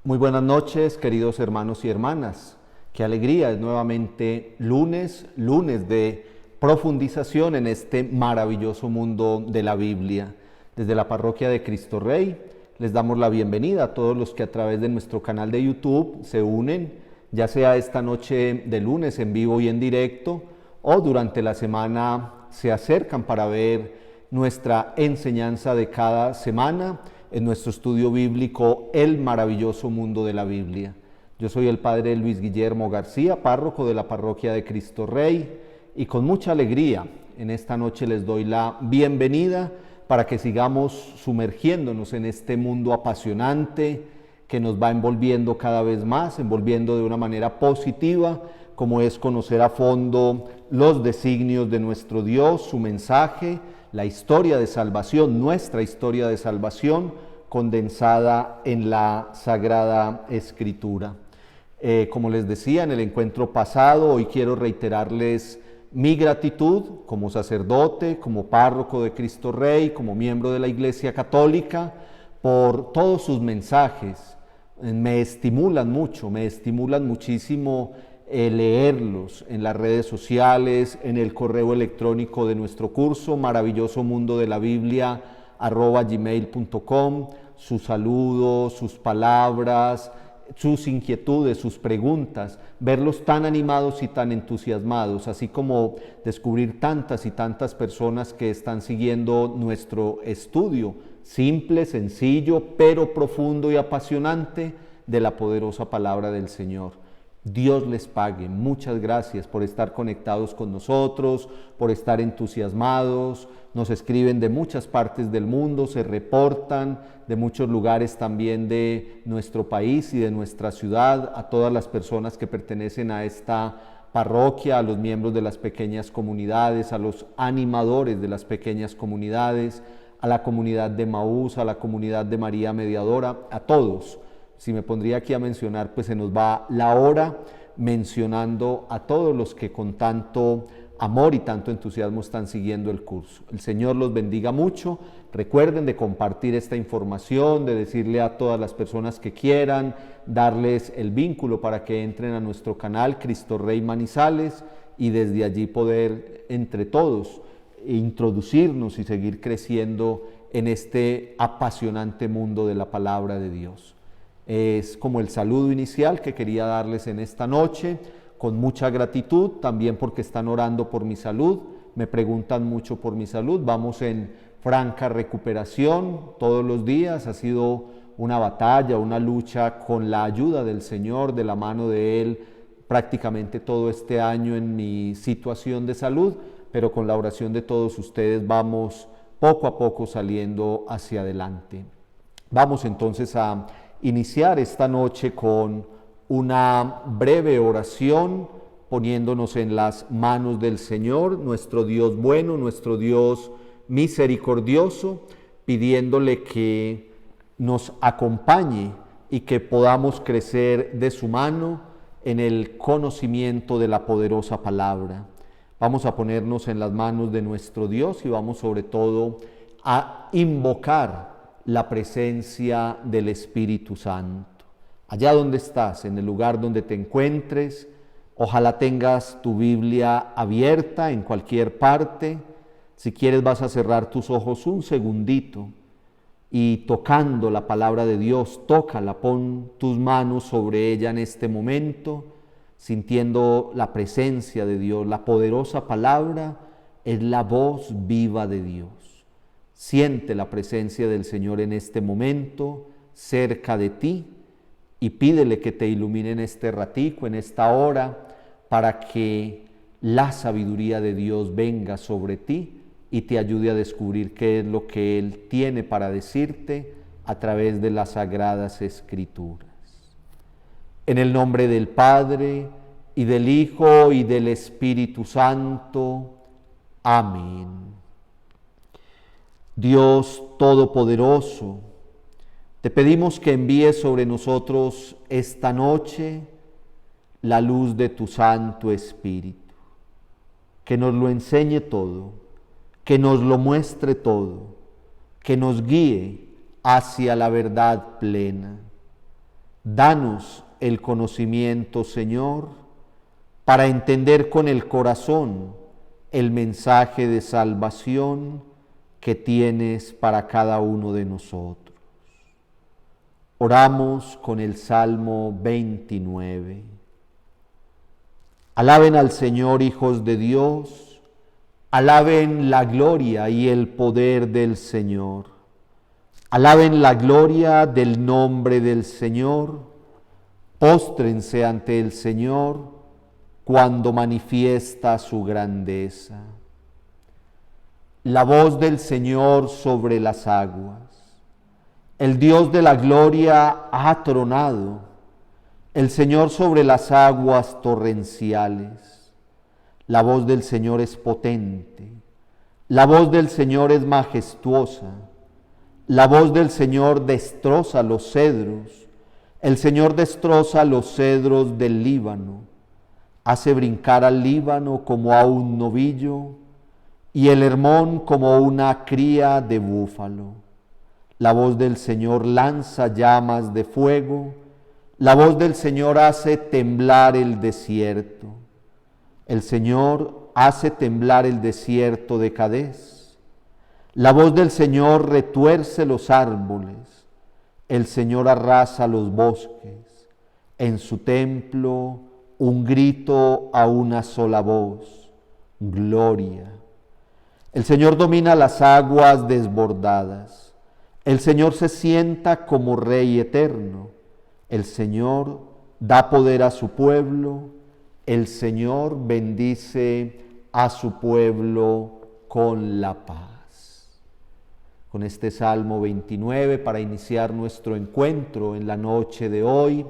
Muy buenas noches, queridos hermanos y hermanas. Qué alegría, es nuevamente lunes de profundización en este maravilloso mundo de la Biblia. Desde la parroquia de Cristo Rey les damos la bienvenida a todos los que a través de nuestro canal de YouTube se unen, ya sea esta noche de lunes en vivo y en directo, o durante la semana se acercan para ver nuestra enseñanza de cada semana en nuestro estudio bíblico El maravilloso mundo de la Biblia. Yo soy el padre Luis Guillermo García, párroco de la parroquia de Cristo Rey, y con mucha alegría en esta noche les doy la bienvenida para que sigamos sumergiéndonos en este mundo apasionante que nos va envolviendo cada vez más, envolviendo de una manera positiva, como es conocer a fondo los designios de nuestro Dios, su mensaje, la historia de salvación, nuestra historia de salvación, condensada en la Sagrada Escritura. Como les decía en el encuentro pasado, hoy quiero reiterarles mi gratitud como sacerdote, como párroco de Cristo Rey, como miembro de la Iglesia Católica, por todos sus mensajes. Me estimulan mucho, me estimulan muchísimo leerlos en las redes sociales, en el correo electrónico de nuestro curso, maravilloso mundo de la Biblia, @gmail.com, sus saludos, sus palabras, sus inquietudes, sus preguntas, verlos tan animados y tan entusiasmados, así como descubrir tantas y tantas personas que están siguiendo nuestro estudio, simple, sencillo, pero profundo y apasionante de la poderosa palabra del Señor. Dios les pague. Muchas gracias por estar conectados con nosotros, por estar entusiasmados. Nos escriben de muchas partes del mundo, se reportan de muchos lugares también de nuestro país y de nuestra ciudad, a todas las personas que pertenecen a esta parroquia, a los miembros de las pequeñas comunidades, a los animadores de las pequeñas comunidades, a la comunidad de Maús, a la comunidad de María Mediadora, a todos. Si me pondría aquí a mencionar, pues se nos va la hora mencionando a todos los que con tanto amor y tanto entusiasmo están siguiendo el curso. El Señor los bendiga mucho. Recuerden de compartir esta información, de decirle a todas las personas que quieran, darles el vínculo para que entren a nuestro canal Cristo Rey Manizales y desde allí poder entre todos introducirnos y seguir creciendo en este apasionante mundo de la palabra de Dios. Es como el saludo inicial que quería darles en esta noche, con mucha gratitud, también porque están orando por mi salud, me preguntan mucho por mi salud, vamos en franca recuperación todos los días, ha sido una batalla, una lucha con la ayuda del Señor, de la mano de Él, prácticamente todo este año en mi situación de salud, pero con la oración de todos ustedes vamos poco a poco saliendo hacia adelante. Vamos entonces a iniciar esta noche con una breve oración, poniéndonos en las manos del Señor, nuestro Dios bueno, nuestro Dios misericordioso, pidiéndole que nos acompañe y que podamos crecer de su mano en el conocimiento de la poderosa palabra. Vamos a ponernos en las manos de nuestro Dios y vamos sobre todo a invocar la presencia del Espíritu Santo. Allá donde estás, en el lugar donde te encuentres, ojalá tengas tu Biblia abierta en cualquier parte. Si quieres vas a cerrar tus ojos un segundito y tocando la palabra de Dios, tócala, pon tus manos sobre ella en este momento, sintiendo la presencia de Dios. La poderosa palabra es la voz viva de Dios. Siente la presencia del Señor en este momento, cerca de ti, y pídele que te ilumine en este ratico, en esta hora, para que la sabiduría de Dios venga sobre ti y te ayude a descubrir qué es lo que Él tiene para decirte a través de las Sagradas Escrituras. En el nombre del Padre, y del Hijo, y del Espíritu Santo. Amén. Dios Todopoderoso, te pedimos que envíes sobre nosotros esta noche la luz de tu Santo Espíritu, que nos lo enseñe todo, que nos lo muestre todo, que nos guíe hacia la verdad plena. Danos el conocimiento, Señor, para entender con el corazón el mensaje de salvación que tienes para cada uno de nosotros. Oramos con el Salmo 29. Alaben al Señor, hijos de Dios, alaben la gloria y el poder del Señor. Alaben la gloria del nombre del Señor, póstrense ante el Señor cuando manifiesta su grandeza. La voz del Señor sobre las aguas. El Dios de la gloria ha tronado, el Señor sobre las aguas torrenciales. La voz del Señor es potente, la voz del Señor es majestuosa, la voz del Señor destroza los cedros, el Señor destroza los cedros del Líbano, hace brincar al Líbano como a un novillo y el Hermón como una cría de búfalo. La voz del Señor lanza llamas de fuego, la voz del Señor hace temblar el desierto. El Señor hace temblar el desierto de Cadés. La voz del Señor retuerce los árboles, el Señor arrasa los bosques. En su templo un grito a una sola voz, gloria. El Señor domina las aguas desbordadas. El Señor se sienta como Rey eterno. El Señor da poder a su pueblo. El Señor bendice a su pueblo con la paz. Con este Salmo 29, para iniciar nuestro encuentro en la noche de hoy,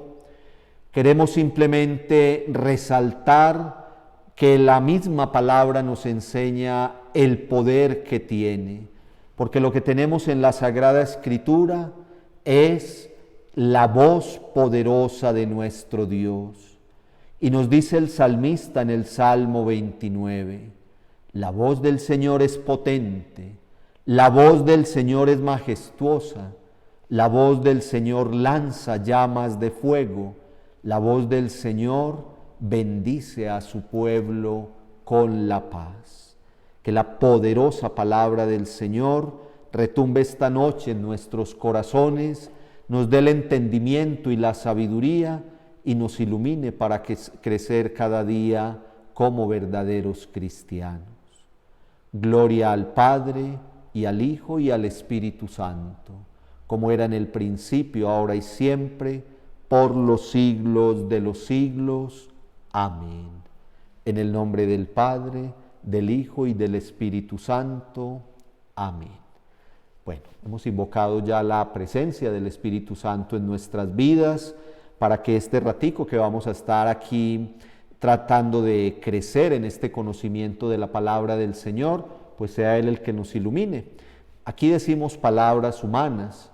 queremos simplemente resaltar que la misma palabra nos enseña el poder que tiene. Porque lo que tenemos en la Sagrada Escritura es la voz poderosa de nuestro Dios. Y nos dice el salmista en el Salmo 29, la voz del Señor es potente, la voz del Señor es majestuosa, la voz del Señor lanza llamas de fuego, la voz del Señor bendice a su pueblo con la paz. Que la poderosa palabra del Señor retumbe esta noche en nuestros corazones, nos dé el entendimiento y la sabiduría y nos ilumine para crecer cada día como verdaderos cristianos. Gloria al Padre y al Hijo y al Espíritu Santo, como era en el principio, ahora y siempre, por los siglos de los siglos. Amén. En el nombre del Padre, del Hijo y del Espíritu Santo. Amén. Bueno, hemos invocado ya la presencia del Espíritu Santo en nuestras vidas para que este ratico que vamos a estar aquí tratando de crecer en este conocimiento de la palabra del Señor, pues sea Él el que nos ilumine. Aquí decimos palabras humanas,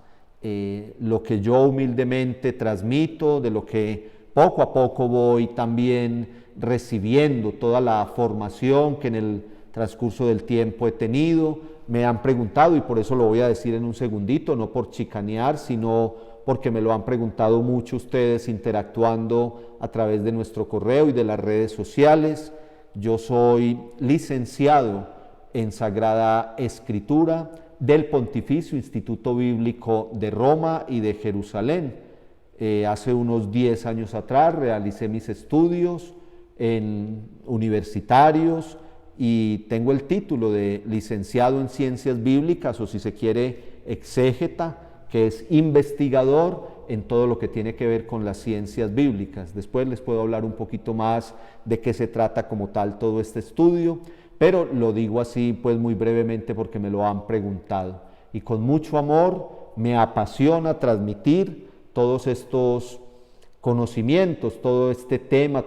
lo que yo humildemente transmito, de lo que poco a poco voy también recibiendo toda la formación que en el transcurso del tiempo he tenido. Me han preguntado, y por eso lo voy a decir en un segundito, no por chicanear, sino porque me lo han preguntado mucho ustedes interactuando a través de nuestro correo y de las redes sociales. Yo soy licenciado en Sagrada Escritura del Pontificio Instituto Bíblico de Roma y de Jerusalén. Hace unos 10 años atrás realicé mis estudios universitarios y tengo el título de licenciado en Ciencias Bíblicas, o si se quiere, exégeta, que es investigador en todo lo que tiene que ver con las ciencias bíblicas. Después les puedo hablar un poquito más de qué se trata como tal todo este estudio, pero lo digo así pues muy brevemente porque me lo han preguntado. Y con mucho amor me apasiona transmitir todos estos conocimientos, todo este tema,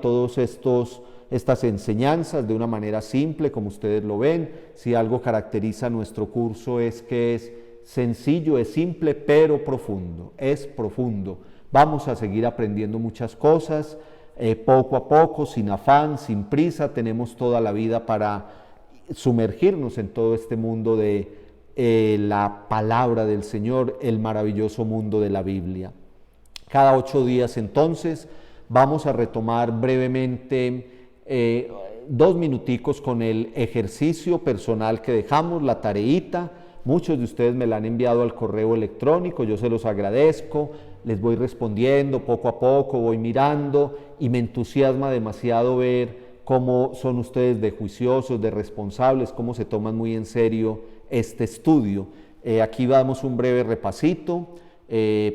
estas enseñanzas de una manera simple, como ustedes lo ven. Si algo caracteriza nuestro curso es que es sencillo, es simple, pero profundo, es profundo. Vamos a seguir aprendiendo muchas cosas, poco a poco, sin afán, sin prisa. Tenemos toda la vida para sumergirnos en todo este mundo de la palabra del Señor, el maravilloso mundo de la Biblia. Cada 8 días entonces vamos a retomar brevemente 2 minuticos con el ejercicio personal que dejamos, la tareita. Muchos de ustedes me la han enviado al correo electrónico, yo se los agradezco, les voy respondiendo poco a poco, voy mirando y me entusiasma demasiado ver cómo son ustedes de juiciosos, de responsables, cómo se toman muy en serio este estudio. Aquí damos un breve repasito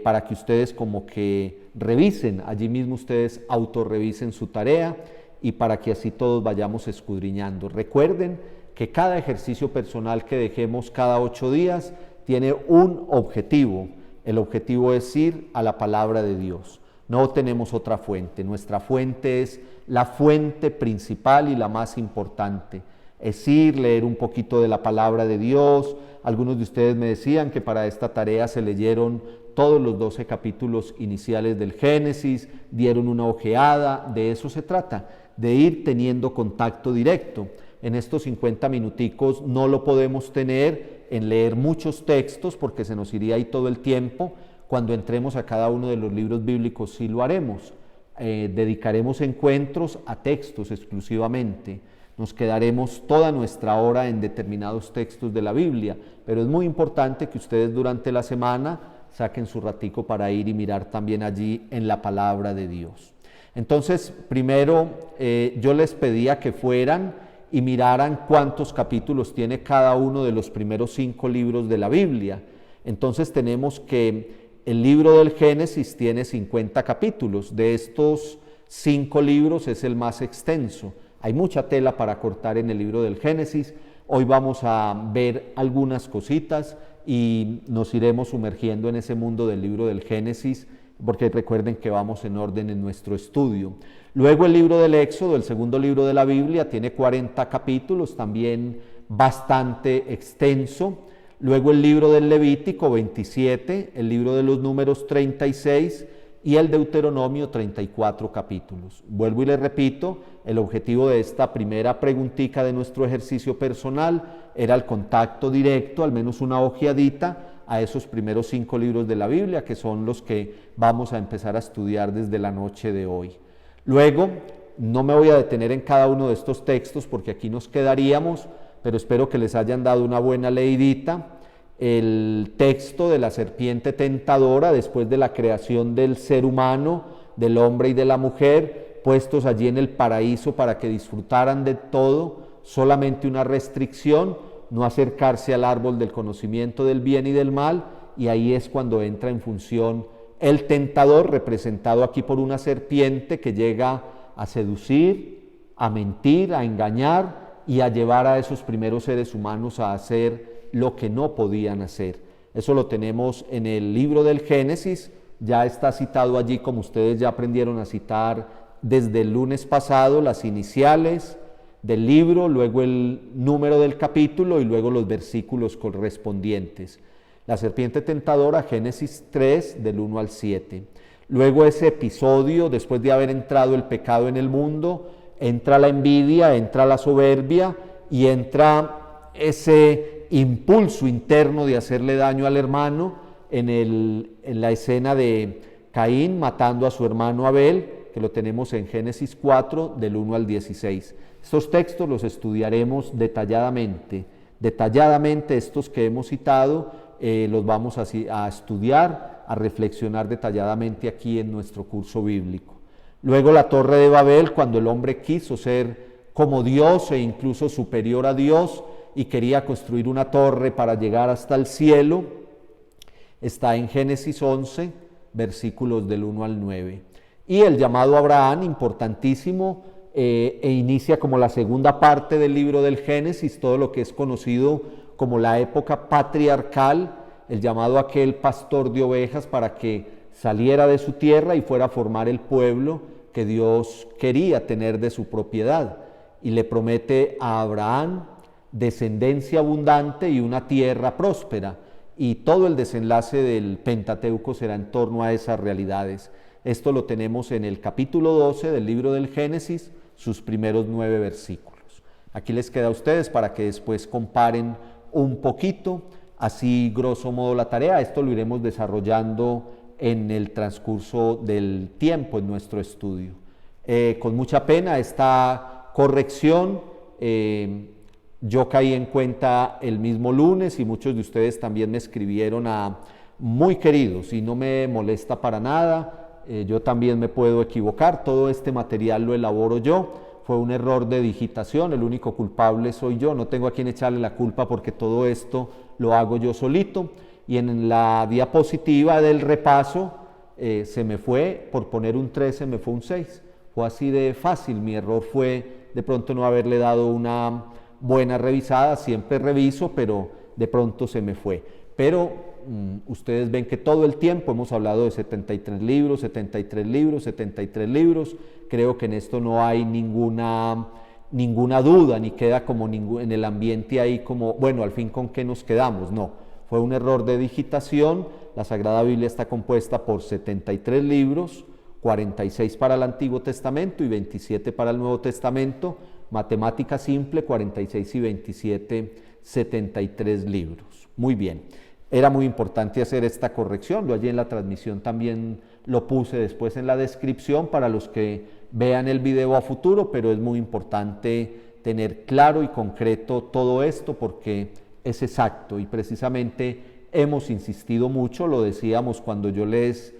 para que ustedes como que revisen, allí mismo ustedes autorrevisen su tarea y para que así todos vayamos escudriñando. Recuerden que cada ejercicio personal que dejemos cada 8 días tiene un objetivo. El objetivo es ir a la palabra de Dios. No tenemos otra fuente. Nuestra fuente es la fuente principal y la más importante. Es ir, leer un poquito de la palabra de Dios. Algunos de ustedes me decían que para esta tarea se leyeron todos los 12 capítulos iniciales del Génesis, dieron una ojeada. De eso se trata, de ir teniendo contacto directo. En estos 50 minuticos no lo podemos tener en leer muchos textos porque se nos iría ahí todo el tiempo. Cuando entremos a cada uno de los libros bíblicos sí lo haremos. Dedicaremos encuentros a textos exclusivamente. Nos quedaremos toda nuestra hora en determinados textos de la Biblia, pero es muy importante que ustedes durante la semana saquen su ratico para ir y mirar también allí en la palabra de Dios. Entonces, primero yo les pedía que fueran y miraran cuántos capítulos tiene cada uno de los primeros 5 libros de la Biblia. Entonces tenemos que el libro del Génesis tiene 50 capítulos. De estos 5 libros es el más extenso. Hay mucha tela para cortar en el libro del Génesis. Hoy vamos a ver algunas cositas y nos iremos sumergiendo en ese mundo del libro del Génesis, porque recuerden que vamos en orden en nuestro estudio. Luego el libro del Éxodo, el segundo libro de la Biblia, tiene 40 capítulos, también bastante extenso. Luego el libro del Levítico, 27, el libro de los Números, 36 y el Deuteronomio, 34 capítulos. Vuelvo y les repito, el objetivo de esta primera preguntica de nuestro ejercicio personal era el contacto directo, al menos una ojeadita, a esos primeros 5 libros de la Biblia, que son los que vamos a empezar a estudiar desde la noche de hoy. Luego, no me voy a detener en cada uno de estos textos porque aquí nos quedaríamos, pero espero que les hayan dado una buena leidita. El texto de la serpiente tentadora, después de la creación del ser humano, del hombre y de la mujer, puestos allí en el paraíso para que disfrutaran de todo, solamente una restricción, no acercarse al árbol del conocimiento del bien y del mal, y ahí es cuando entra en función el tentador, representado aquí por una serpiente que llega a seducir, a mentir, a engañar y a llevar a esos primeros seres humanos a hacer lo que no podían hacer. Eso lo tenemos en el libro del Génesis, ya está citado allí, como ustedes ya aprendieron a citar desde el lunes pasado, las iniciales del libro, luego el número del capítulo y luego los versículos correspondientes. La serpiente tentadora, Génesis 3, del 1 al 7. Luego ese episodio, después de haber entrado el pecado en el mundo, entra la envidia, entra la soberbia y entra ese impulso interno de hacerle daño al hermano en la escena de Caín matando a su hermano Abel, que lo tenemos en Génesis 4, del 1 al 16. Estos textos los estudiaremos detalladamente. Detalladamente estos que hemos citado los vamos a estudiar, a reflexionar detalladamente aquí en nuestro curso bíblico. Luego la Torre de Babel, cuando el hombre quiso ser como Dios e incluso superior a Dios y quería construir una torre para llegar hasta el cielo, está en Génesis 11, versículos del 1 al 9. Y el llamado a Abraham, importantísimo, e inicia como la segunda parte del libro del Génesis, todo lo que es conocido como la época patriarcal, el llamado a aquel pastor de ovejas para que saliera de su tierra y fuera a formar el pueblo que Dios quería tener de su propiedad. Y le promete a Abraham descendencia abundante y una tierra próspera. Y todo el desenlace del Pentateuco será en torno a esas realidades. Esto lo tenemos en el capítulo 12 del libro del Génesis, sus primeros 9 versículos. Aquí les queda a ustedes para que después comparen un poquito, así grosso modo la tarea. Esto lo iremos desarrollando en el transcurso del tiempo en nuestro estudio. Con mucha pena esta corrección, yo caí en cuenta el mismo lunes y muchos de ustedes también me escribieron a muy queridos y no me molesta para nada, yo también me puedo equivocar, todo este material lo elaboro yo, fue un error de digitación, el único culpable soy yo, no tengo a quien echarle la culpa porque todo esto lo hago yo solito. Y en la diapositiva del repaso se me fue, por poner un 3 se me fue un 6. Fue así de fácil, mi error fue de pronto no haberle dado una buena revisada, siempre reviso, pero de pronto se me fue. Pero ustedes ven que todo el tiempo hemos hablado de 73 libros, 73 libros, 73 libros. Creo que en esto no hay ninguna duda, ni queda como en el ambiente ahí como, bueno, al fin con qué nos quedamos, no. Fue un error de digitación, la Sagrada Biblia está compuesta por 73 libros, 46 para el Antiguo Testamento y 27 para el Nuevo Testamento, matemática simple, 46 y 27, 73 libros. Muy bien, era muy importante hacer esta corrección, yo allí en la transmisión también lo puse después en la descripción para los que vean el video a futuro, pero es muy importante tener claro y concreto todo esto porque es exacto y precisamente hemos insistido mucho, lo decíamos cuando yo les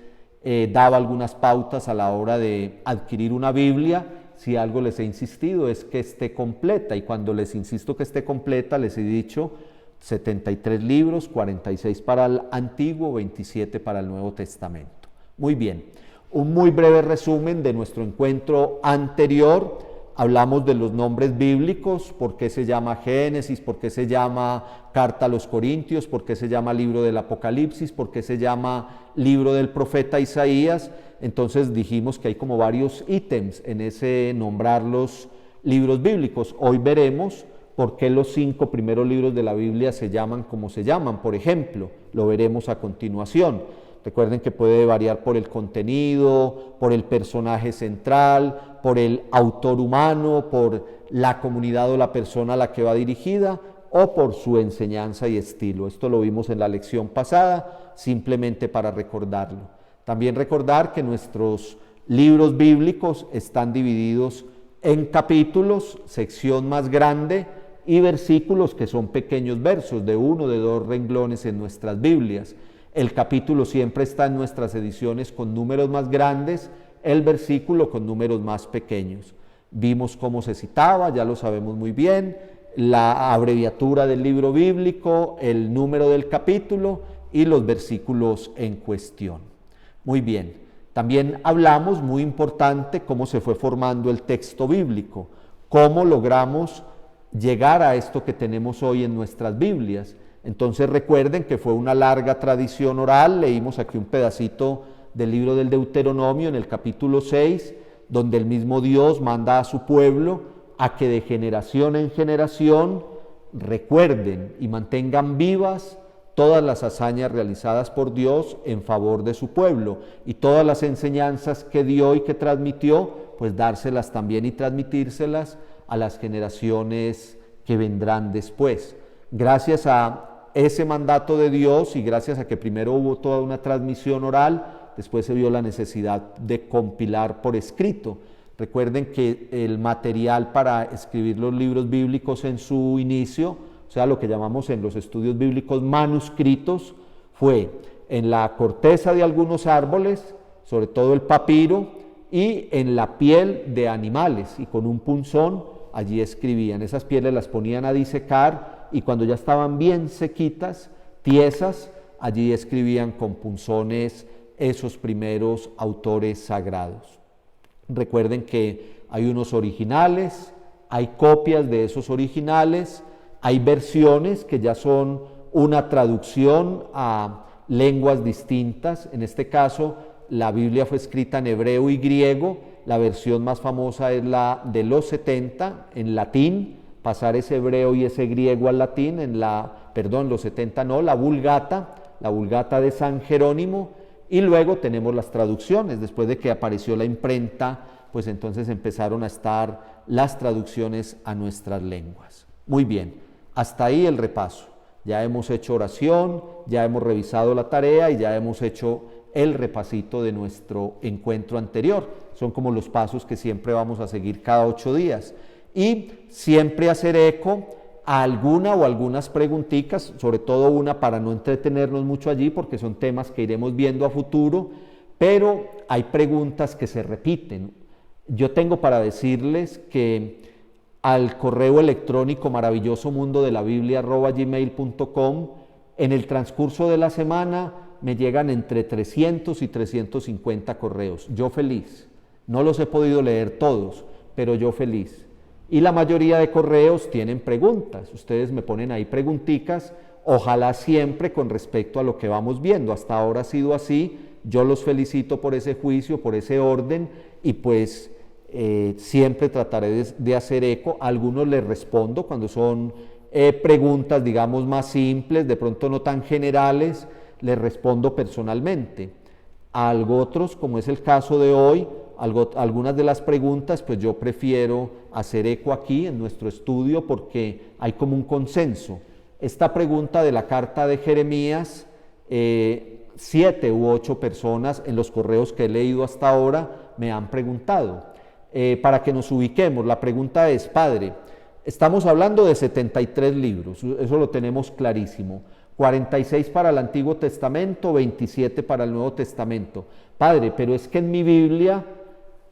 daba algunas pautas a la hora de adquirir una Biblia, si algo les he insistido es que esté completa y cuando les insisto que esté completa les he dicho 73 libros, 46 para el Antiguo, 27 para el Nuevo Testamento. Muy bien, un muy breve resumen de nuestro encuentro anterior. Hablamos de los nombres bíblicos, por qué se llama Génesis, por qué se llama Carta a los Corintios, por qué se llama Libro del Apocalipsis, por qué se llama Libro del Profeta Isaías. Entonces dijimos que hay como varios ítems en ese nombrar los libros bíblicos. Hoy veremos por qué los 5 primeros libros de la Biblia se llaman como se llaman, por ejemplo, lo veremos a continuación. Recuerden que puede variar por el contenido, por el personaje central, por el autor humano, por la comunidad o la persona a la que va dirigida o por su enseñanza y estilo. Esto lo vimos en la lección pasada, simplemente para recordarlo. También recordar que nuestros libros bíblicos están divididos en capítulos, sección más grande, y versículos que son pequeños versos de 1 de 2 renglones en nuestras Biblias. El capítulo siempre está en nuestras ediciones con números más grandes, el versículo con números más pequeños. Vimos cómo se citaba, ya lo sabemos muy bien, la abreviatura del libro bíblico, el número del capítulo y los versículos en cuestión. Muy bien, también hablamos, muy importante, cómo se fue formando el texto bíblico, cómo logramos llegar a esto que tenemos hoy en nuestras Biblias. Entonces recuerden que fue una larga tradición oral, leímos aquí un pedacito del libro del Deuteronomio en el capítulo 6, donde el mismo Dios manda a su pueblo a que de generación en generación recuerden y mantengan vivas todas las hazañas realizadas por Dios en favor de su pueblo y todas las enseñanzas que dio y que transmitió, pues dárselas también y transmitírselas a las generaciones que vendrán después. Gracias a ese mandato de Dios y gracias a que primero hubo toda una transmisión oral, después se vio la necesidad de compilar por escrito. Recuerden que el material para escribir los libros bíblicos en su inicio, o sea, lo que llamamos en los estudios bíblicos manuscritos, fue en la corteza de algunos árboles, sobre todo el papiro, y en la piel de animales, y con un punzón allí escribían. Esas pieles las ponían a disecar y cuando ya estaban bien sequitas, tiesas, allí escribían con punzones esos primeros autores sagrados. Recuerden que hay unos originales, hay copias de esos originales, hay versiones que ya son una traducción a lenguas distintas. En este caso, la Biblia fue escrita en hebreo y griego. La versión más famosa es la de los 70 en latín, pasar ese hebreo y ese griego al latín, los 70 no, la Vulgata de San Jerónimo, y luego tenemos las traducciones. Después de que apareció la imprenta, pues entonces empezaron a estar las traducciones a nuestras lenguas. Muy bien, hasta ahí el repaso. Ya hemos hecho oración, ya hemos revisado la tarea y ya hemos hecho el repasito de nuestro encuentro anterior. Son como los pasos que siempre vamos a seguir cada 8 días. Y siempre hacer eco a alguna o algunas preguntitas, sobre todo una para no entretenernos mucho allí, porque son temas que iremos viendo a futuro, pero hay preguntas que se repiten. Yo tengo para decirles que al correo electrónico maravillosomundodelabiblia@gmail.com, en el transcurso de la semana me llegan entre 300 y 350 correos. Yo feliz. No los he podido leer todos, pero yo feliz. Y la mayoría de correos tienen preguntas. Ustedes me ponen ahí preguntitas, ojalá siempre con respecto a lo que vamos viendo. Hasta ahora ha sido así. Yo los felicito por ese juicio, por ese orden, y pues siempre trataré de hacer eco. A algunos les respondo cuando son preguntas, digamos, más simples, de pronto no tan generales, les respondo personalmente. A otros, como es el caso de hoy, algunas de las preguntas, pues yo prefiero hacer eco aquí en nuestro estudio porque hay como un consenso. Esta pregunta de la carta de Jeremías, 7 u 8 personas en los correos que he leído hasta ahora me han preguntado. Para que nos ubiquemos, la pregunta es: Padre, estamos hablando de 73 libros, eso lo tenemos clarísimo. 46 para el Antiguo Testamento, 27 para el Nuevo Testamento. Padre, pero es que en mi Biblia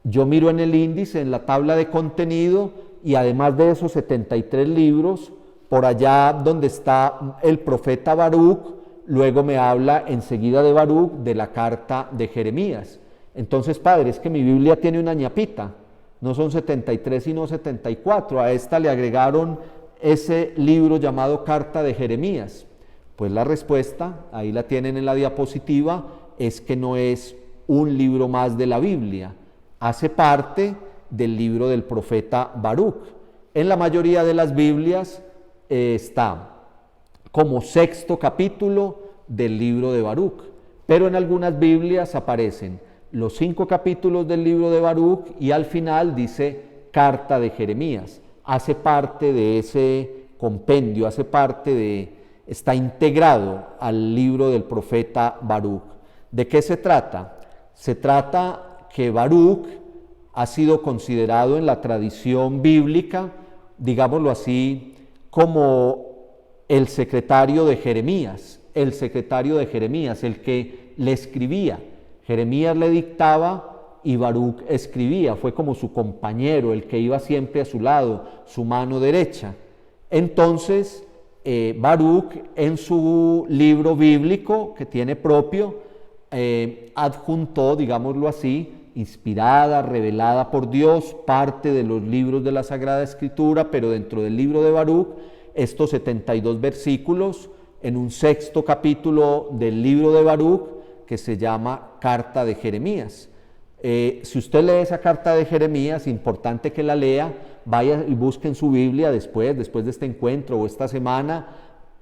yo miro en el índice, en la tabla de contenido, y además de esos 73 libros, por allá donde está el profeta Baruch, luego me habla enseguida de Baruch de la carta de Jeremías. Entonces, Padre, es que mi Biblia tiene una ñapita, no son 73 sino 74, a esta le agregaron ese libro llamado Carta de Jeremías. Pues la respuesta, ahí la tienen en la diapositiva, es que no es un libro más de la Biblia, hace parte del libro del profeta Baruch. En la mayoría de las Biblias está como 6º capítulo del libro de Baruch, pero en algunas Biblias aparecen los 5 capítulos del libro de Baruch y al final dice Carta de Jeremías. Hace parte de ese compendio, está integrado al libro del profeta Baruch. ¿De qué se trata? Se trata que Baruch ha sido considerado en la tradición bíblica, digámoslo así, como el secretario de Jeremías, el que le escribía. Jeremías le dictaba y Baruch escribía, fue como su compañero, el que iba siempre a su lado, su mano derecha. Entonces, Baruch, en su libro bíblico que tiene propio, adjuntó, digámoslo así, inspirada, revelada por Dios, parte de los libros de la Sagrada Escritura, pero dentro del libro de Baruch, estos 72 versículos, en un 6º capítulo del libro de Baruch, que se llama Carta de Jeremías. Si usted lee esa carta de Jeremías, importante que la lea, vaya y busque en su Biblia después de este encuentro o esta semana,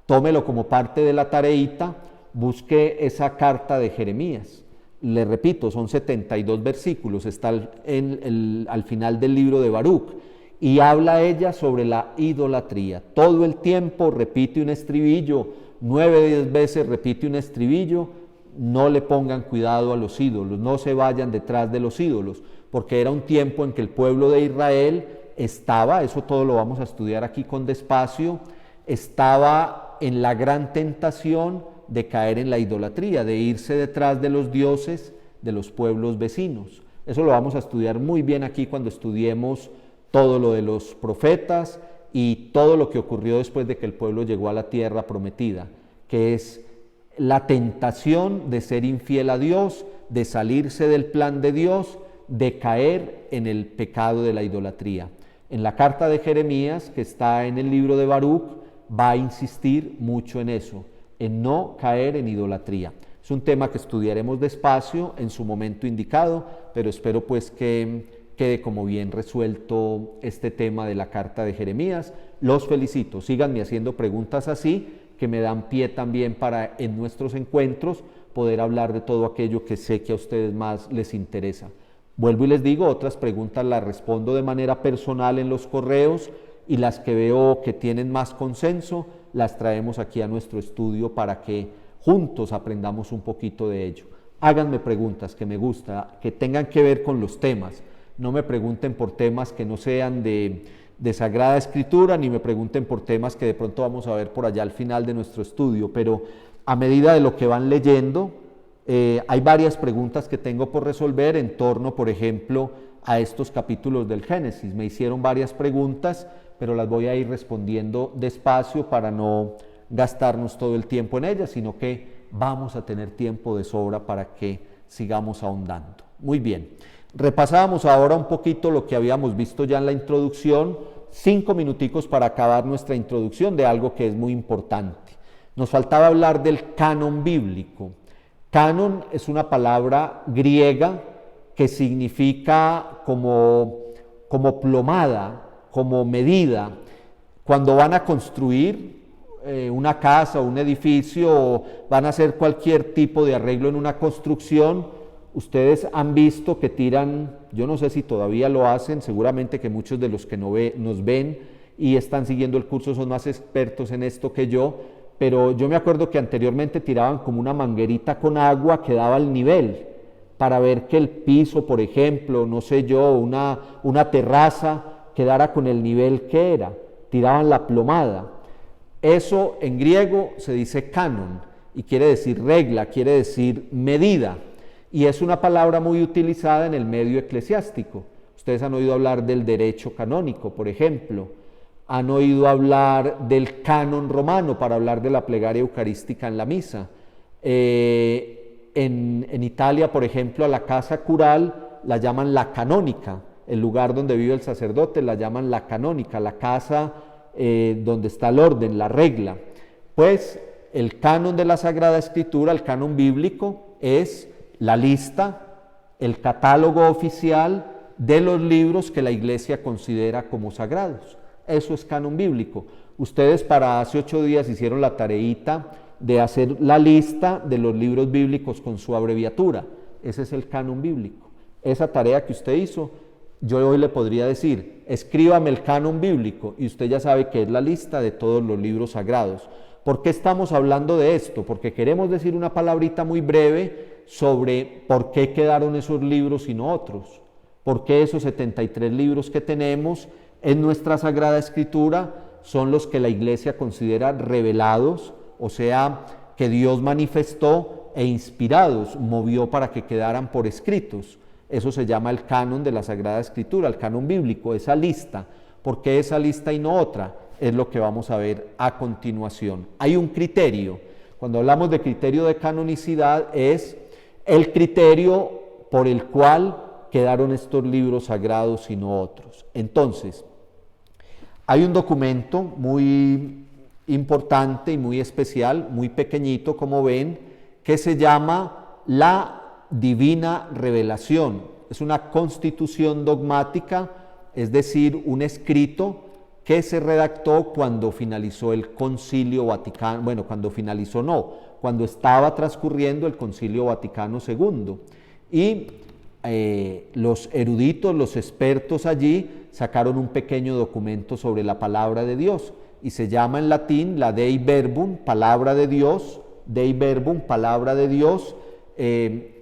tómelo como parte de la tareita, busque esa carta de Jeremías. Le repito, son 72 versículos, está al final del libro de Baruch, y habla ella sobre la idolatría. Todo el tiempo repite un estribillo, 9 o 10 veces repite un estribillo: no le pongan cuidado a los ídolos, no se vayan detrás de los ídolos, porque era un tiempo en que el pueblo de Israel estaba, eso todo lo vamos a estudiar aquí con despacio, estaba en la gran tentación de caer en la idolatría, de irse detrás de los dioses de los pueblos vecinos. Eso lo vamos a estudiar muy bien aquí cuando estudiemos todo lo de los profetas y todo lo que ocurrió después de que el pueblo llegó a la tierra prometida, que es la tentación de ser infiel a Dios, de salirse del plan de Dios, de caer en el pecado de la idolatría. En la carta de Jeremías, que está en el libro de Baruch, va a insistir mucho en eso, en no caer en idolatría. Es un tema que estudiaremos despacio en su momento indicado, pero espero pues que quede como bien resuelto este tema de la carta de Jeremías. Los felicito, síganme haciendo preguntas así, que me dan pie también para en nuestros encuentros poder hablar de todo aquello que sé que a ustedes más les interesa. Vuelvo y les digo, otras preguntas las respondo de manera personal en los correos y las que veo que tienen más consenso las traemos aquí a nuestro estudio para que juntos aprendamos un poquito de ello. Háganme preguntas que me gusta, que tengan que ver con los temas. No me pregunten por temas que no sean de Sagrada Escritura, ni me pregunten por temas que de pronto vamos a ver por allá al final de nuestro estudio, pero a medida de lo que van leyendo, hay varias preguntas que tengo por resolver en torno, por ejemplo, a estos capítulos del Génesis. Me hicieron varias preguntas, pero las voy a ir respondiendo despacio para no gastarnos todo el tiempo en ellas, sino que vamos a tener tiempo de sobra para que sigamos ahondando. Muy bien, repasábamos ahora un poquito lo que habíamos visto ya en la introducción, 5 minuticos para acabar nuestra introducción de algo que es muy importante. Nos faltaba hablar del canon bíblico. Canon es una palabra griega que significa como plomada, como medida. Cuando van a construir una casa o un edificio o van a hacer cualquier tipo de arreglo en una construcción, ustedes han visto que tiran, yo no sé si todavía lo hacen, seguramente que muchos de los que nos ven y están siguiendo el curso son más expertos en esto que yo, pero yo me acuerdo que anteriormente tiraban como una manguerita con agua que daba el nivel para ver que el piso, por ejemplo, no sé yo, una terraza quedara con el nivel que era, tiraban la plomada. Eso en griego se dice canon y quiere decir regla, quiere decir medida, y es una palabra muy utilizada en el medio eclesiástico. Ustedes han oído hablar del derecho canónico, por ejemplo, han oído hablar del canon romano para hablar de la plegaria eucarística en la misa. En Italia, por ejemplo, a la casa cural la llaman la canónica, el lugar donde vive el sacerdote la llaman la canónica, la casa donde está el orden, la regla. Pues el canon de la Sagrada Escritura, el canon bíblico, es la lista, el catálogo oficial de los libros que la Iglesia considera como sagrados. Eso es canon bíblico. Ustedes para hace 8 días hicieron la tareita de hacer la lista de los libros bíblicos con su abreviatura. Ese es el canon bíblico. Esa tarea que usted hizo, yo hoy le podría decir, escríbame el canon bíblico, y usted ya sabe que es la lista de todos los libros sagrados. ¿Por qué estamos hablando de esto? Porque queremos decir una palabrita muy breve sobre por qué quedaron esos libros y no otros. ¿Por qué esos 73 libros que tenemos en nuestra Sagrada Escritura son los que la Iglesia considera revelados, o sea, que Dios manifestó e inspirados, movió para que quedaran por escritos? Eso se llama el canon de la Sagrada Escritura, el canon bíblico, esa lista. ¿Por qué esa lista y no otra? Es lo que vamos a ver a continuación. Hay un criterio. Cuando hablamos de criterio de canonicidad, es el criterio por el cual quedaron estos libros sagrados y no otros. Entonces, hay un documento muy importante y muy especial, muy pequeñito, como ven, que se llama la Divina Revelación. Es una constitución dogmática, es decir, un escrito que se redactó cuando finalizó el Concilio Vaticano, bueno, cuando finalizó no, cuando estaba transcurriendo el Concilio Vaticano II. Y los eruditos, los expertos allí, sacaron un pequeño documento sobre la palabra de Dios, y se llama en latín la Dei Verbum, palabra de Dios, Dei Verbum, palabra de Dios,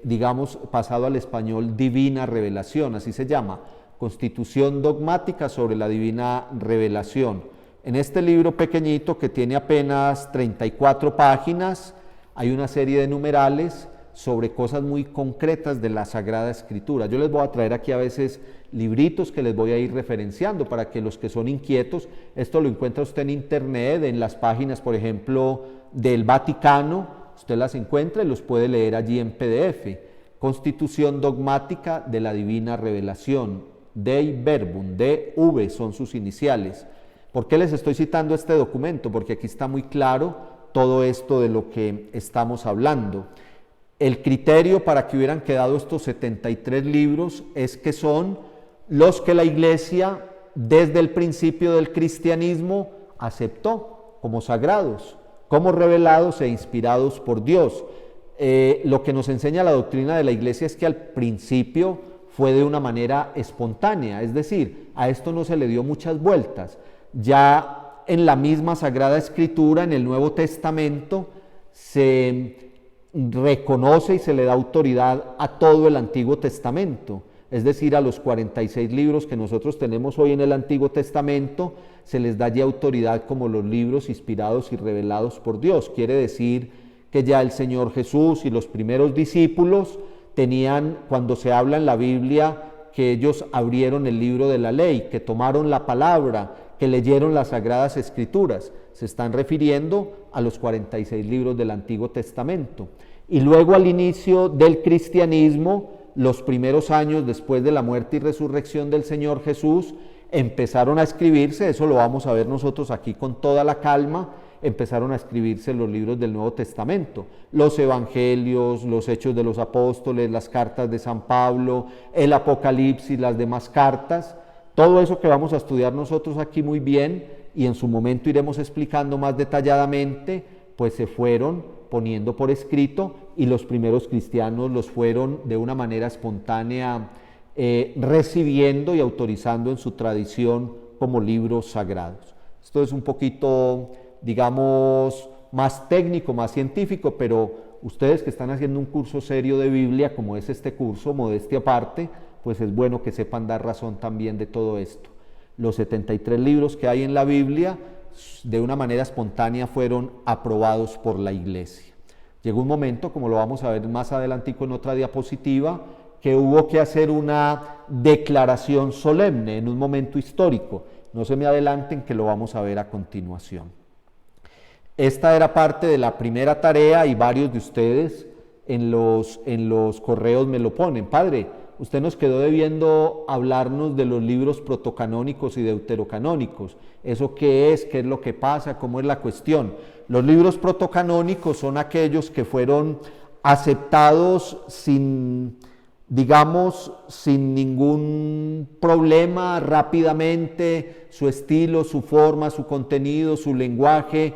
digamos, pasado al español, Divina Revelación, así se llama, Constitución Dogmática sobre la Divina Revelación. En este libro pequeñito, que tiene apenas 34 páginas, hay una serie de numerales sobre cosas muy concretas de la Sagrada Escritura. Yo les voy a traer aquí a veces libritos que les voy a ir referenciando para que los que son inquietos, esto lo encuentra usted en internet, en las páginas, por ejemplo, del Vaticano, usted las encuentra y los puede leer allí en PDF. Constitución Dogmática de la Divina Revelación, Dei Verbum, DV son sus iniciales. ¿Por qué les estoy citando este documento? Porque aquí está muy claro todo esto de lo que estamos hablando. El criterio para que hubieran quedado estos 73 libros es que son los que la Iglesia desde el principio del cristianismo aceptó como sagrados, como revelados e inspirados por Dios. Lo que nos enseña la doctrina de la Iglesia es que al principio fue de una manera espontánea, es decir, a esto no se le dio muchas vueltas. Ya en la misma Sagrada Escritura, en el Nuevo Testamento, se reconoce y se le da autoridad a todo el Antiguo Testamento, es decir, a los 46 libros que nosotros tenemos hoy en el Antiguo Testamento, se les da ya autoridad como los libros inspirados y revelados por Dios. Quiere decir que ya el Señor Jesús y los primeros discípulos tenían, cuando se habla en la Biblia, que ellos abrieron el libro de la ley, que tomaron la palabra, que leyeron las Sagradas Escrituras. Se están refiriendo a los 46 libros del Antiguo Testamento. Y luego al inicio del cristianismo, los primeros años después de la muerte y resurrección del Señor Jesús, empezaron a escribirse, eso lo vamos a ver nosotros aquí con toda la calma, empezaron a escribirse los libros del Nuevo Testamento, los Evangelios, los Hechos de los Apóstoles, las cartas de San Pablo, el Apocalipsis, las demás cartas, todo eso que vamos a estudiar nosotros aquí muy bien y en su momento iremos explicando más detalladamente, pues se fueron poniendo por escrito y los primeros cristianos los fueron de una manera espontánea recibiendo y autorizando en su tradición como libros sagrados. Esto es un poquito, digamos, más técnico, más científico, pero ustedes que están haciendo un curso serio de Biblia, como es este curso, modestia aparte, pues es bueno que sepan dar razón también de todo esto. Los 73 libros que hay en la Biblia, de una manera espontánea, fueron aprobados por la Iglesia. Llegó un momento, como lo vamos a ver más adelantico en otra diapositiva, que hubo que hacer una declaración solemne en un momento histórico. No se me adelanten, que lo vamos a ver a continuación. Esta era parte de la primera tarea y varios de ustedes en los correos me lo ponen. Padre, usted nos quedó debiendo hablarnos de los libros protocanónicos y deuterocanónicos. ¿Eso qué es? ¿Qué es lo que pasa? ¿Cómo es la cuestión? Los libros protocanónicos son aquellos que fueron aceptados sin ningún problema, rápidamente, su estilo, su forma, su contenido, su lenguaje,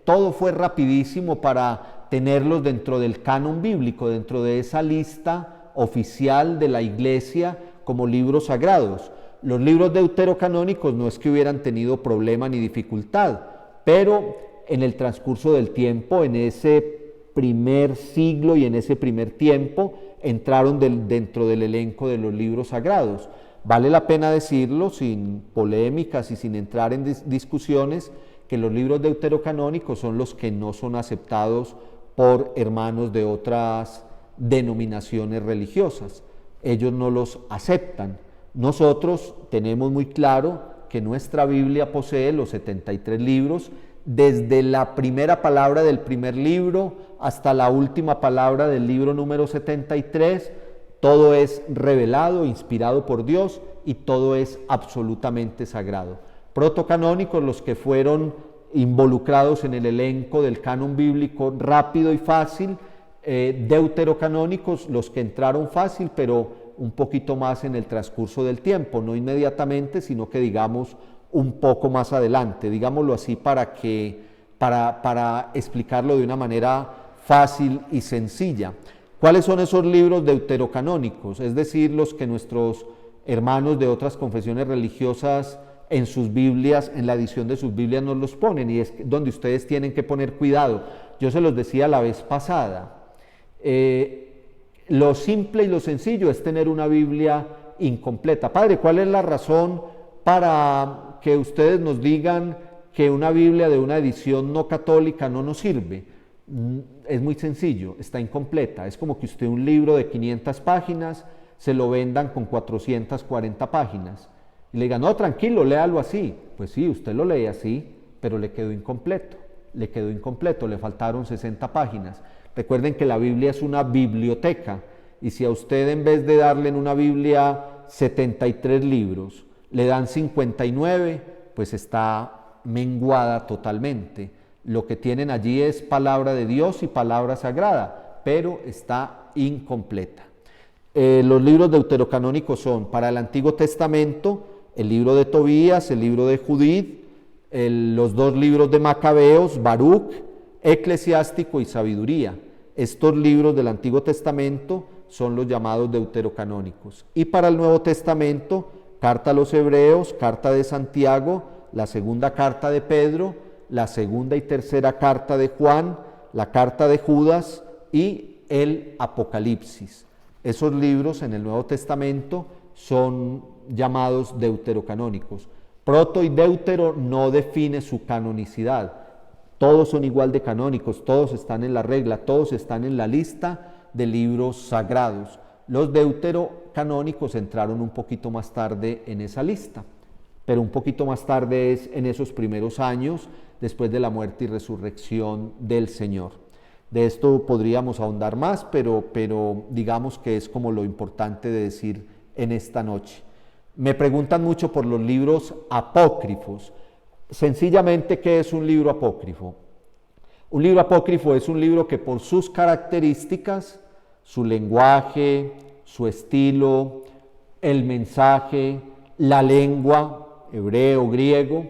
todo fue rapidísimo para tenerlos dentro del canon bíblico, dentro de esa lista oficial de la Iglesia como libros sagrados. Los libros deuterocanónicos no es que hubieran tenido problema ni dificultad, pero en el transcurso del tiempo, en ese primer siglo y en ese primer tiempo, entraron dentro del elenco de los libros sagrados. Vale la pena decirlo sin polémicas y sin entrar en discusiones, que los libros deuterocanónicos son los que no son aceptados por hermanos de otras denominaciones religiosas. Ellos no los aceptan. Nosotros tenemos muy claro que nuestra Biblia posee los 73 libros, desde la primera palabra del primer libro hasta la última palabra del libro número 73, todo es revelado, inspirado por Dios y todo es absolutamente sagrado. Protocanónicos, los que fueron involucrados en el elenco del canon bíblico rápido y fácil, deuterocanónicos, los que entraron fácil, pero un poquito más en el transcurso del tiempo, no inmediatamente, sino que digamos un poco más adelante, digámoslo así para explicarlo de una manera fácil y sencilla. ¿Cuáles son esos libros deuterocanónicos? Es decir, los que nuestros hermanos de otras confesiones religiosas en sus Biblias, en la edición de sus Biblias nos los ponen, y es donde ustedes tienen que poner cuidado. Yo se los decía la vez pasada, lo simple y lo sencillo es tener una Biblia incompleta. Padre, ¿cuál es la razón para que ustedes nos digan que una Biblia de una edición no católica no nos sirve? Es muy sencillo, está incompleta. Es como que usted un libro de 500 páginas se lo vendan con 440 páginas y le digan, no, tranquilo, léalo así. Pues sí, usted lo lee así, pero le quedó incompleto, le faltaron 60 páginas. Recuerden que la Biblia es una biblioteca, y si a usted, en vez de darle en una Biblia 73 libros, le dan 59, pues está menguada totalmente. Lo que tienen allí es palabra de Dios y palabra sagrada, pero está incompleta. Los libros deuterocanónicos son, para el Antiguo Testamento, el libro de Tobías, el libro de Judith, los dos libros de Macabeos, Baruch, Eclesiástico y Sabiduría. Estos libros del Antiguo Testamento son los llamados deuterocanónicos. Y para el Nuevo Testamento, carta a los Hebreos, carta de Santiago, la segunda carta de Pedro, la segunda y tercera carta de Juan, la carta de Judas, y el Apocalipsis. Esos libros en el Nuevo Testamento son llamados deuterocanónicos. Proto y deutero no define su canonicidad. Todos son igual de canónicos, todos están en la regla, todos están en la lista de libros sagrados. Los deuterocanónicos entraron un poquito más tarde en esa lista, pero un poquito más tarde es en esos primeros años después de la muerte y resurrección del Señor. De esto podríamos ahondar más, pero digamos que es como lo importante de decir en esta noche. Me preguntan mucho por los libros apócrifos. Sencillamente, ¿qué es un libro apócrifo? Un libro apócrifo es un libro que por sus características, su lenguaje, su estilo, el mensaje, la lengua, hebreo, griego,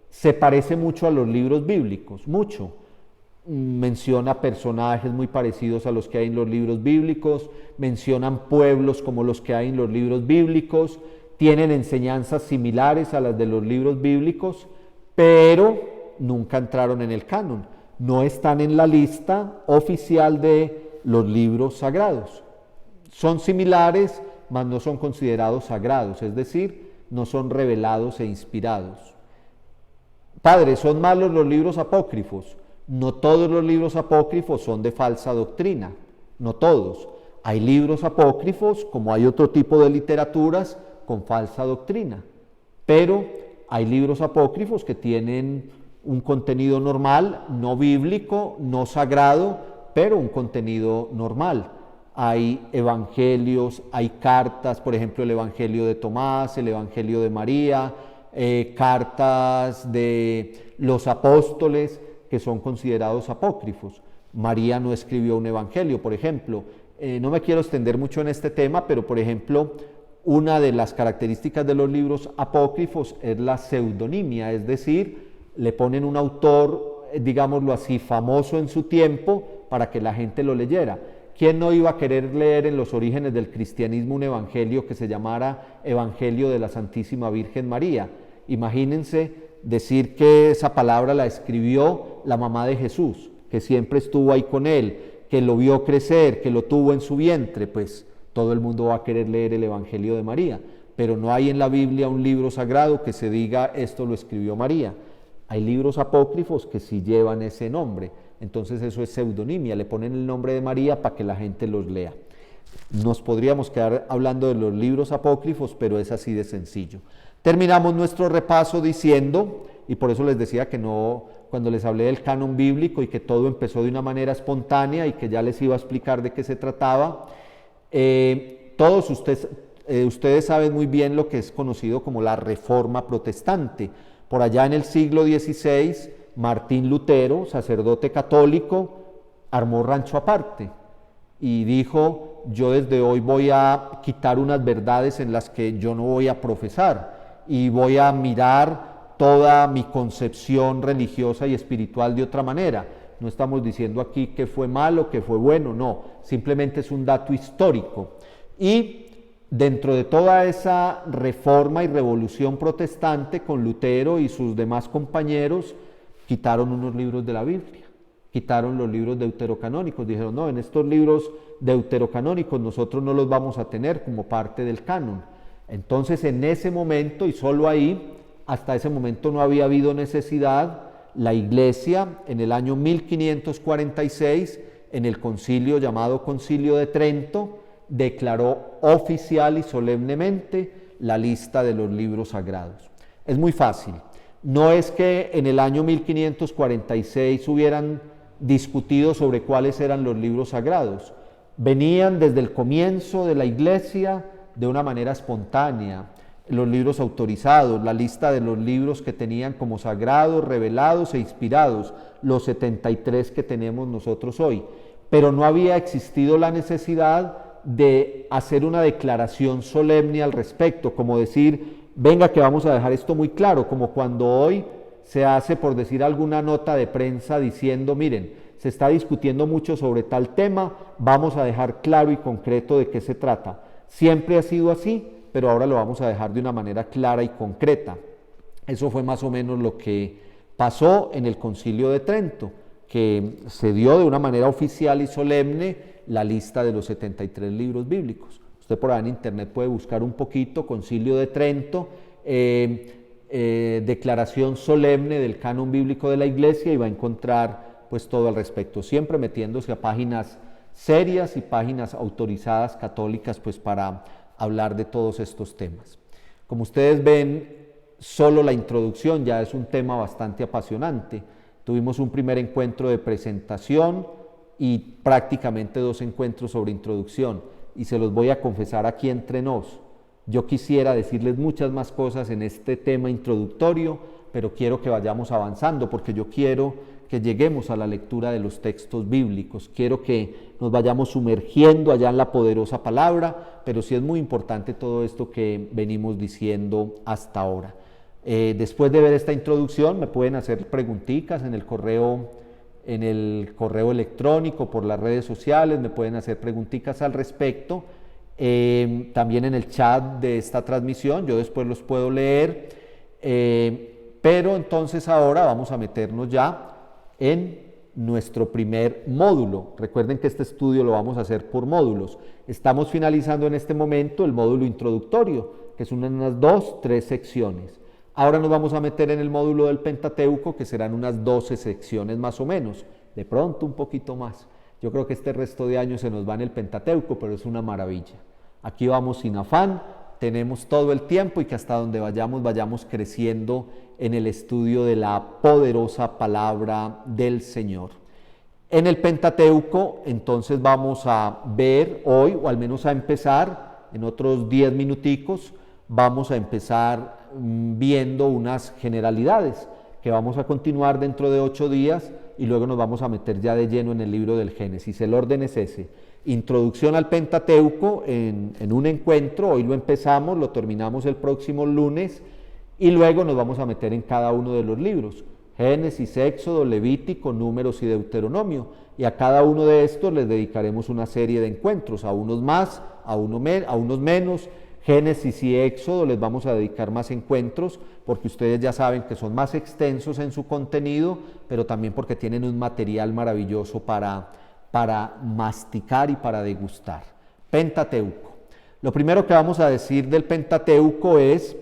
se parece mucho a los libros bíblicos, mucho. Menciona personajes muy parecidos a los que hay en los libros bíblicos, mencionan pueblos como los que hay en los libros bíblicos, tienen enseñanzas similares a las de los libros bíblicos, pero nunca entraron en el canon, no están en la lista oficial de los libros sagrados. Son similares, mas no son considerados sagrados, es decir, no son revelados e inspirados. Padre, ¿son malos los libros apócrifos? No todos los libros apócrifos son de falsa doctrina, no todos. Hay libros apócrifos, como hay otro tipo de literaturas, con falsa doctrina, pero hay libros apócrifos que tienen un contenido normal, no bíblico, no sagrado, pero un contenido normal. Hay evangelios, hay cartas, por ejemplo el Evangelio de Tomás, el Evangelio de María, cartas de los apóstoles que son considerados apócrifos. María no escribió un evangelio, por ejemplo. No me quiero extender mucho en este tema, pero por ejemplo, una de las características de los libros apócrifos es la pseudonimia, es decir, le ponen un autor, digámoslo así, famoso en su tiempo para que la gente lo leyera. ¿Quién no iba a querer leer en los orígenes del cristianismo un evangelio que se llamara Evangelio de la Santísima Virgen María? Imagínense decir que esa palabra la escribió la mamá de Jesús, que siempre estuvo ahí con él, que lo vio crecer, que lo tuvo en su vientre, pues todo el mundo va a querer leer el Evangelio de María, pero no hay en la Biblia un libro sagrado que se diga esto lo escribió María. Hay libros apócrifos que sí llevan ese nombre, entonces eso es pseudonimia, le ponen el nombre de María para que la gente los lea. Nos podríamos quedar hablando de los libros apócrifos, pero es así de sencillo. Terminamos nuestro repaso diciendo, y por eso les decía que no, cuando les hablé del canon bíblico y que todo empezó de una manera espontánea y que ya les iba a explicar de qué se trataba, todos ustedes saben muy bien lo que es conocido como la Reforma Protestante. Por allá en el siglo XVI, Martín Lutero, sacerdote católico, armó rancho aparte y dijo, yo desde hoy voy a quitar unas verdades en las que yo no voy a profesar y voy a mirar toda mi concepción religiosa y espiritual de otra manera. No estamos diciendo aquí que fue malo, que fue bueno, no, simplemente es un dato histórico. Y dentro de toda esa reforma y revolución protestante con Lutero y sus demás compañeros, quitaron unos libros de la Biblia, quitaron los libros deuterocanónicos, dijeron, no, en estos libros deuterocanónicos nosotros no los vamos a tener como parte del canon. Entonces en ese momento, y solo ahí, hasta ese momento no había habido necesidad, la Iglesia en el año 1546, en el concilio llamado Concilio de Trento, declaró oficial y solemnemente la lista de los libros sagrados. Es muy fácil. No es que en el año 1546 hubieran discutido sobre cuáles eran los libros sagrados. Venían desde el comienzo de la Iglesia de una manera espontánea. Los libros autorizados, la lista de los libros que tenían como sagrados, revelados e inspirados, los 73 que tenemos nosotros hoy. Pero no había existido la necesidad de hacer una declaración solemne al respecto, como decir, venga que vamos a dejar esto muy claro, como cuando hoy se hace, por decir alguna nota de prensa diciendo, miren, se está discutiendo mucho sobre tal tema, vamos a dejar claro y concreto de qué se trata. Siempre ha sido así, pero ahora lo vamos a dejar de una manera clara y concreta. Eso fue más o menos lo que pasó en el Concilio de Trento, que se dio de una manera oficial y solemne la lista de los 73 libros bíblicos. Usted por ahí en internet puede buscar un poquito, Concilio de Trento, declaración solemne del canon bíblico de la Iglesia, y va a encontrar pues todo al respecto, siempre metiéndose a páginas serias y páginas autorizadas católicas pues para hablar de todos estos temas. Como ustedes ven, solo la introducción ya es un tema bastante apasionante. Tuvimos un primer encuentro de presentación y prácticamente 2 encuentros sobre introducción, y se los voy a confesar aquí entre nos. Yo quisiera decirles muchas más cosas en este tema introductorio, pero quiero que vayamos avanzando, porque yo quiero que lleguemos a la lectura de los textos bíblicos, quiero que nos vayamos sumergiendo allá en la poderosa palabra, pero sí es muy importante todo esto que venimos diciendo hasta ahora. Después de ver esta introducción me pueden hacer preguntitas en el correo electrónico, por las redes sociales, me pueden hacer preguntitas al respecto, también en el chat de esta transmisión, yo después los puedo leer, pero entonces ahora vamos a meternos ya en nuestro primer módulo. Recuerden que este estudio lo vamos a hacer por módulos. Estamos finalizando en este momento el módulo introductorio, que son unas 2-3 secciones. Ahora nos vamos a meter en el módulo del Pentateuco, que serán unas 12 secciones más o menos, de pronto un poquito más. Yo creo que este resto de año se nos va en el Pentateuco, pero es una maravilla. Aquí vamos sin afán, tenemos todo el tiempo, y que hasta donde vayamos creciendo en el estudio de la poderosa palabra del Señor. En el Pentateuco, entonces vamos a ver hoy, o al menos a empezar, en otros 10 minuticos, vamos a empezar viendo unas generalidades que vamos a continuar dentro de 8 días, y luego nos vamos a meter ya de lleno en el libro del Génesis. El orden es ese: introducción al Pentateuco en un encuentro, hoy lo empezamos, lo terminamos el próximo lunes, y luego nos vamos a meter en cada uno de los libros: Génesis, Éxodo, Levítico, Números y Deuteronomio, y a cada uno de estos les dedicaremos una serie de encuentros, a unos más, a unos menos. Génesis y Éxodo les vamos a dedicar más encuentros, porque ustedes ya saben que son más extensos en su contenido, pero también porque tienen un material maravilloso para masticar y para degustar. Pentateuco. Lo primero que vamos a decir del Pentateuco es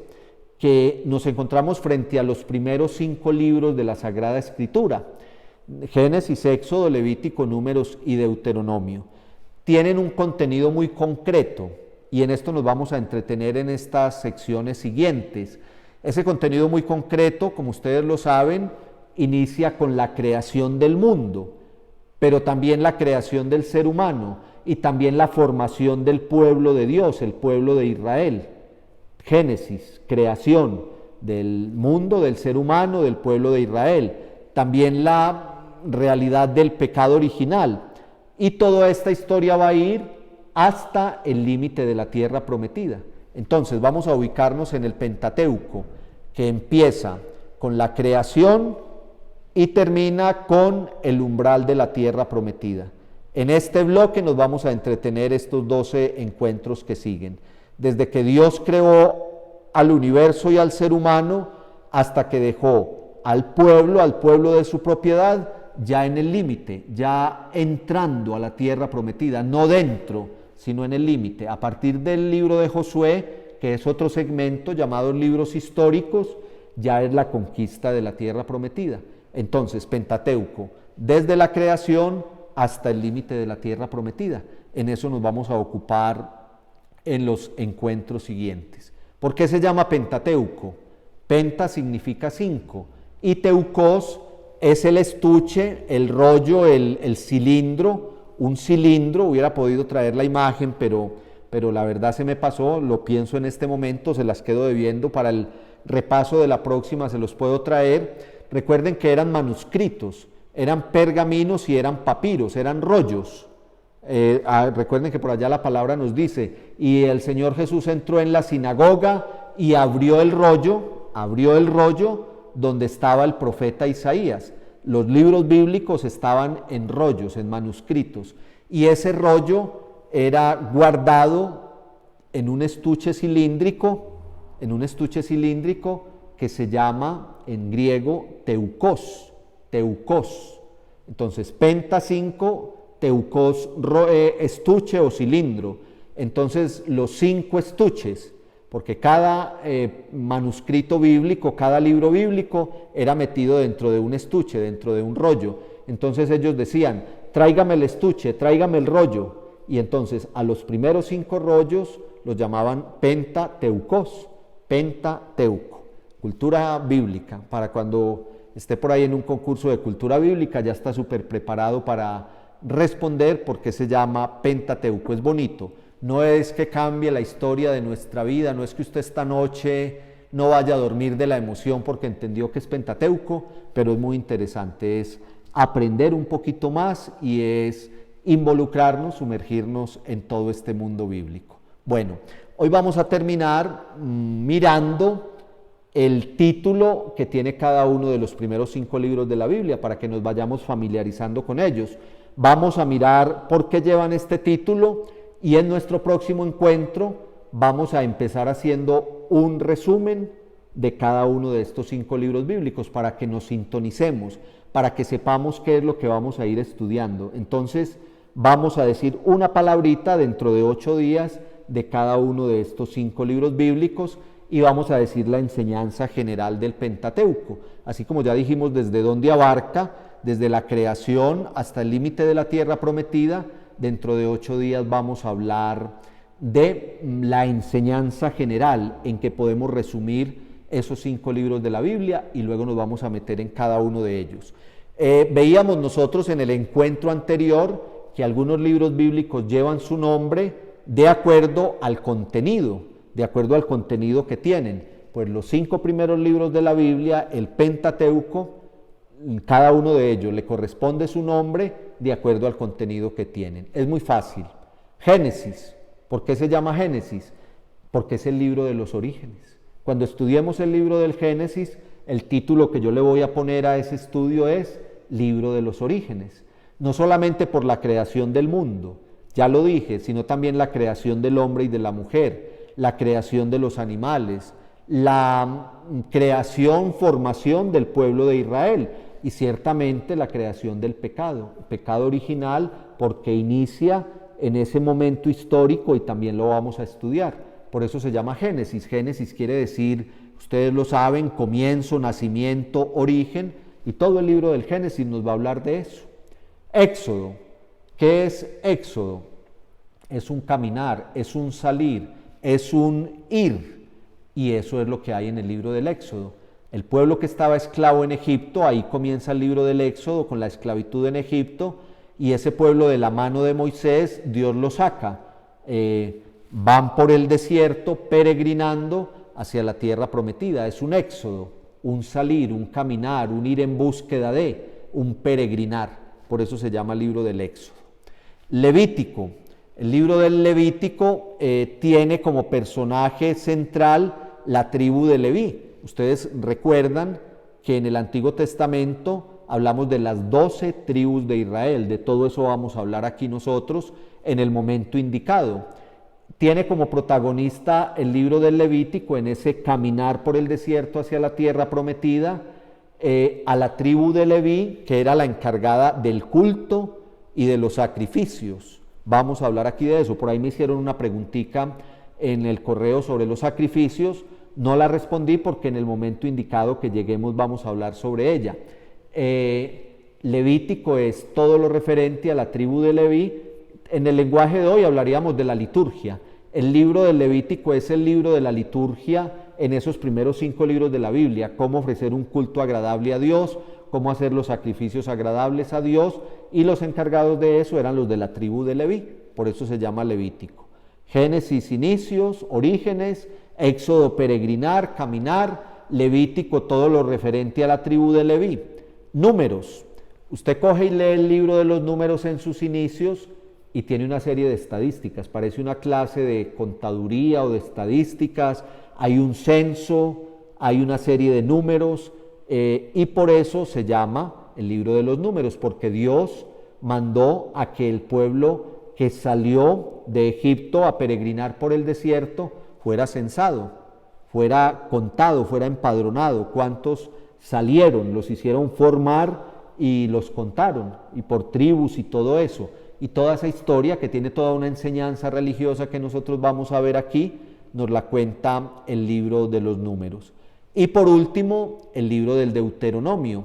que nos encontramos frente a los primeros 5 libros de la Sagrada Escritura: Génesis, Éxodo, Levítico, Números y Deuteronomio. Tienen un contenido muy concreto, y en esto nos vamos a entretener en estas secciones siguientes. Ese contenido muy concreto, como ustedes lo saben, inicia con la creación del mundo, pero también la creación del ser humano, y también la formación del pueblo de Dios, el pueblo de Israel. Génesis, creación del mundo, del ser humano, del pueblo de Israel. También la realidad del pecado original. Y toda esta historia va a ir hasta el límite de la tierra prometida. Entonces vamos a ubicarnos en el Pentateuco, que empieza con la creación y termina con el umbral de la tierra prometida. En este bloque nos vamos a entretener estos 12 encuentros que siguen, desde que Dios creó al universo y al ser humano, hasta que dejó al pueblo de su propiedad, ya en el límite, ya entrando a la tierra prometida, no dentro, sino en el límite. A partir del libro de Josué, que es otro segmento llamado libros históricos, ya es la conquista de la tierra prometida. Entonces, Pentateuco, desde la creación hasta el límite de la tierra prometida. En eso nos vamos a ocupar en los encuentros siguientes. ¿Por qué se llama Pentateuco? Penta significa 5, y teucos es el estuche, el rollo, el cilindro. Un cilindro, hubiera podido traer la imagen, pero la verdad se me pasó, lo pienso en este momento, se las quedo debiendo, para el repaso de la próxima se los puedo traer. Recuerden que eran manuscritos, eran pergaminos y eran papiros, eran rollos. Recuerden que por allá la palabra nos dice: y el Señor Jesús entró en la sinagoga y abrió el rollo donde estaba el profeta Isaías. Los libros bíblicos estaban en rollos, en manuscritos, y ese rollo era guardado en un estuche cilíndrico que se llama en griego teukos. Entonces, penta 5, teucos estuche o cilindro. Entonces, los 5 estuches, porque cada manuscrito bíblico, cada libro bíblico era metido dentro de un estuche, dentro de un rollo. Entonces ellos decían, tráigame el estuche, tráigame el rollo. Y entonces a los primeros 5 rollos los llamaban pentateucos, pentateuco. Cultura bíblica, para cuando esté por ahí en un concurso de cultura bíblica ya está súper preparado para responder por qué se llama pentateuco. Es bonito. No es que cambie la historia de nuestra vida, no es que usted esta noche no vaya a dormir de la emoción porque entendió que es pentateuco, pero es muy interesante, es aprender un poquito más y es involucrarnos, sumergirnos en todo este mundo bíblico. Bueno, hoy vamos a terminar mirando el título que tiene cada uno de los primeros 5 libros de la Biblia para que nos vayamos familiarizando con ellos. Vamos a mirar por qué llevan este título y en nuestro próximo encuentro vamos a empezar haciendo un resumen de cada uno de estos 5 libros bíblicos para que nos sintonicemos, para que sepamos qué es lo que vamos a ir estudiando. Entonces vamos a decir una palabrita dentro de 8 días de cada uno de estos 5 libros bíblicos y vamos a decir la enseñanza general del Pentateuco, así como ya dijimos desde dónde abarca, desde la creación hasta el límite de la tierra prometida. Dentro de 8 días vamos a hablar de la enseñanza general en que podemos resumir esos 5 libros de la Biblia y luego nos vamos a meter en cada uno de ellos. Veíamos nosotros en el encuentro anterior que algunos libros bíblicos llevan su nombre de acuerdo al contenido que tienen. Pues los 5 primeros libros de la Biblia, el Pentateuco, cada uno de ellos le corresponde su nombre de acuerdo al contenido que tienen. Es muy fácil. Génesis. ¿Por qué se llama Génesis? Porque es el libro de los orígenes. Cuando estudiemos el libro del Génesis, el título que yo le voy a poner a ese estudio es Libro de los Orígenes. No solamente por la creación del mundo, ya lo dije, sino también la creación del hombre y de la mujer, la creación de los animales, la creación, formación del pueblo de Israel y ciertamente la creación del pecado, el pecado original, porque inicia en ese momento histórico y también lo vamos a estudiar. Por eso se llama Génesis. Génesis quiere decir, ustedes lo saben, comienzo, nacimiento, origen, y todo el libro del Génesis nos va a hablar de eso. Éxodo. ¿Qué es Éxodo? Es un caminar, es un salir, es un ir, y eso es lo que hay en el libro del Éxodo. El pueblo que estaba esclavo en Egipto, ahí comienza el libro del Éxodo con la esclavitud en Egipto, y ese pueblo de la mano de Moisés, Dios lo saca. Van por el desierto peregrinando hacia la tierra prometida. Es un éxodo, un salir, un caminar, un ir en búsqueda de, un peregrinar. Por eso se llama libro del Éxodo. Levítico. El libro del Levítico tiene como personaje central la tribu de Leví. Ustedes recuerdan que en el Antiguo Testamento hablamos de las 12 tribus de Israel. De todo eso vamos a hablar aquí nosotros en el momento indicado. Tiene como protagonista el libro del Levítico en ese caminar por el desierto hacia la tierra prometida a la tribu de Leví, que era la encargada del culto y de los sacrificios. Vamos a hablar aquí de eso. Por ahí me hicieron una preguntita en el correo sobre los sacrificios. No la respondí porque en el momento indicado que lleguemos vamos a hablar sobre ella. Levítico es todo lo referente a la tribu de Leví. En el lenguaje de hoy hablaríamos de la liturgia. El libro del Levítico es el libro de la liturgia en esos primeros 5 libros de la Biblia. Cómo ofrecer un culto agradable a Dios, cómo hacer los sacrificios agradables a Dios, y los encargados de eso eran los de la tribu de Leví. Por eso se llama Levítico. Génesis, inicios, orígenes. Éxodo, peregrinar, caminar. Levítico, todo lo referente a la tribu de Leví. Números. Usted coge y lee el libro de los números en sus inicios y tiene una serie de estadísticas. Parece una clase de contaduría o de estadísticas. Hay un censo, hay una serie de números y por eso se llama el libro de los números, porque Dios mandó a que el pueblo que salió de Egipto a peregrinar por el desierto fuera censado, fuera contado, fuera empadronado. ¿Cuántos salieron? Los hicieron formar y los contaron, y por tribus y todo eso. Y toda esa historia, que tiene toda una enseñanza religiosa que nosotros vamos a ver aquí, nos la cuenta el libro de los Números. Y por último, el libro del Deuteronomio.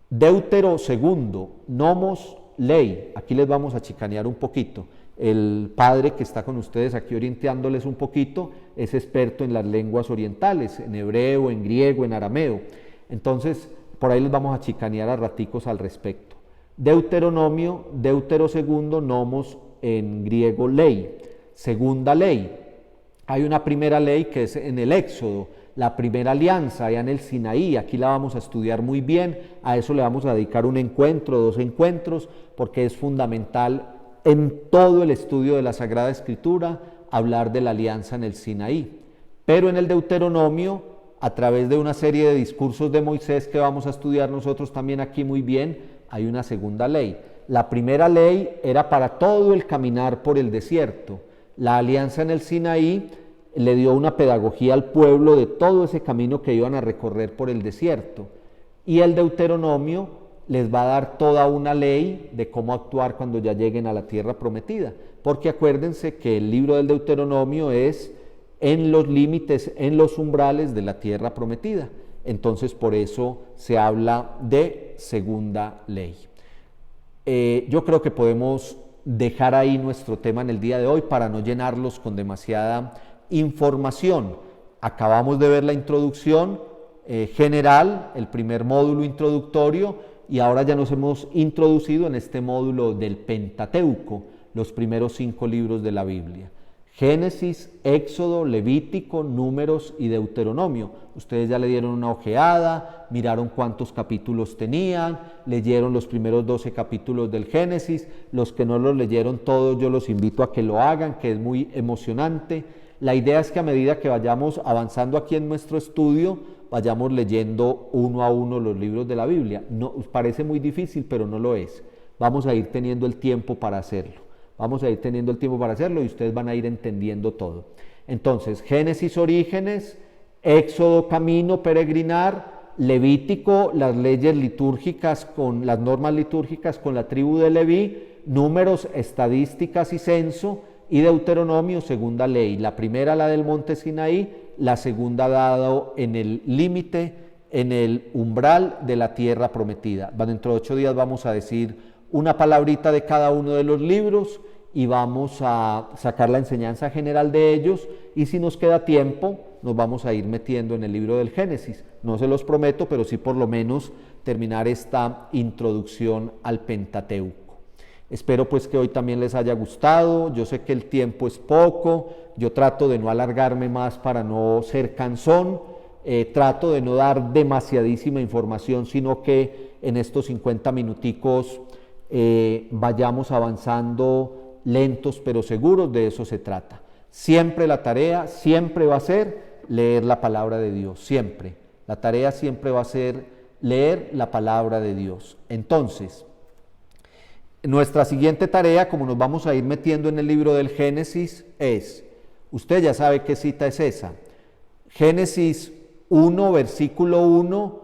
Deutero segundo, nomos ley. Aquí les vamos a chicanear un poquito. El padre que está con ustedes aquí orientándoles un poquito es experto en las lenguas orientales, en hebreo, en griego, en arameo. Entonces, por ahí les vamos a chicanear a raticos al respecto. Deuteronomio, Deutero segundo, nomos en griego ley, segunda ley. Hay una primera ley que es en el Éxodo, la primera alianza allá en el Sinaí. Aquí la vamos a estudiar muy bien, a eso le vamos a dedicar un encuentro, 2 encuentros, porque es fundamental en todo el estudio de la Sagrada Escritura hablar de la alianza en el Sinaí. Pero en el Deuteronomio, a través de una serie de discursos de Moisés que vamos a estudiar nosotros también aquí muy bien, hay una segunda ley. La primera ley era para todo el caminar por el desierto. La alianza en el Sinaí le dio una pedagogía al pueblo de todo ese camino que iban a recorrer por el desierto. Y el Deuteronomio les va a dar toda una ley de cómo actuar cuando ya lleguen a la tierra prometida. Porque acuérdense que el libro del Deuteronomio es en los límites, en los umbrales de la tierra prometida. Entonces por eso se habla de segunda ley. Yo creo que podemos dejar ahí nuestro tema en el día de hoy para no llenarlos con demasiada información. Acabamos de ver la introducción general, el primer módulo introductorio, y ahora ya nos hemos introducido en este módulo del Pentateuco, los primeros 5 libros de la Biblia. Génesis, Éxodo, Levítico, Números y Deuteronomio. Ustedes ya le dieron una ojeada, miraron cuántos capítulos tenían, leyeron los primeros 12 capítulos del Génesis. Los que no los leyeron todos, yo los invito a que lo hagan, que es muy emocionante. La idea es que a medida que vayamos avanzando aquí en nuestro estudio, vayamos leyendo uno a uno los libros de la Biblia. No, parece muy difícil, pero no lo es. Vamos a ir teniendo el tiempo para hacerlo. Y ustedes van a ir entendiendo todo. Entonces, Génesis, orígenes; Éxodo, camino, peregrinar; Levítico, las leyes litúrgicas, con las normas litúrgicas con la tribu de Leví; Números, estadísticas y censo; y Deuteronomio, segunda ley. La primera, la del monte Sinaí; la segunda, dado en el límite, en el umbral de la tierra prometida. Dentro de 8 días vamos a decir una palabrita de cada uno de los libros y vamos a sacar la enseñanza general de ellos, y si nos queda tiempo nos vamos a ir metiendo en el libro del Génesis. No se los prometo, pero sí por lo menos terminar esta introducción al Pentateuco. Espero pues que hoy también les haya gustado. Yo sé que el tiempo es poco, yo trato de no alargarme más para no ser cansón, trato de no dar demasiadísima información, sino que en estos 50 minuticos vayamos avanzando lentos pero seguros. De eso se trata. Siempre la tarea, siempre va a ser leer la palabra de Dios, siempre. La tarea siempre va a ser leer la palabra de Dios. Entonces, nuestra siguiente tarea, como nos vamos a ir metiendo en el libro del Génesis, es, usted ya sabe qué cita es esa, Génesis 1, versículo 1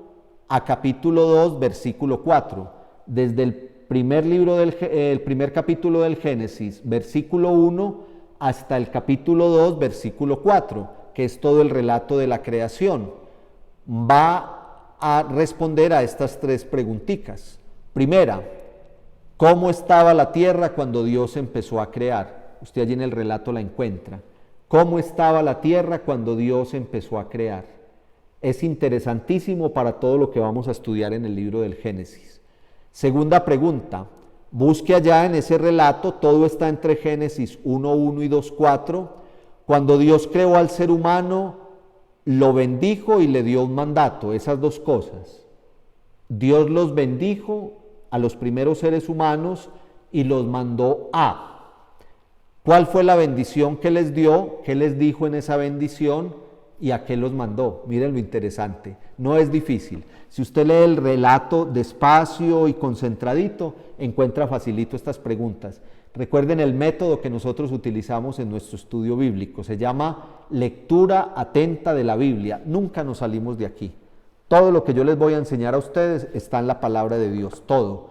a capítulo 2, versículo 4. Desde el primer capítulo del Génesis, versículo 1, hasta el capítulo 2, versículo 4, que es todo el relato de la creación. Va a responder a estas 3 preguntitas. Primera, ¿cómo estaba la tierra cuando Dios empezó a crear? Usted allí en el relato la encuentra. ¿Cómo estaba la tierra cuando Dios empezó a crear? Es interesantísimo para todo lo que vamos a estudiar en el libro del Génesis. Segunda pregunta, busque allá en ese relato, todo está entre Génesis 1:1 y 2:4. Cuando Dios creó al ser humano, lo bendijo y le dio un mandato, esas 2 cosas. Dios los bendijo a los primeros seres humanos y los mandó a. ¿Cuál fue la bendición que les dio? ¿Qué les dijo en esa bendición? ¿Y a qué los mandó? Miren lo interesante, no es difícil. Si usted lee el relato despacio y concentradito, encuentra facilito estas preguntas. Recuerden el método que nosotros utilizamos en nuestro estudio bíblico, se llama lectura atenta de la Biblia. Nunca nos salimos de aquí. Todo lo que yo les voy a enseñar a ustedes está en la palabra de Dios, todo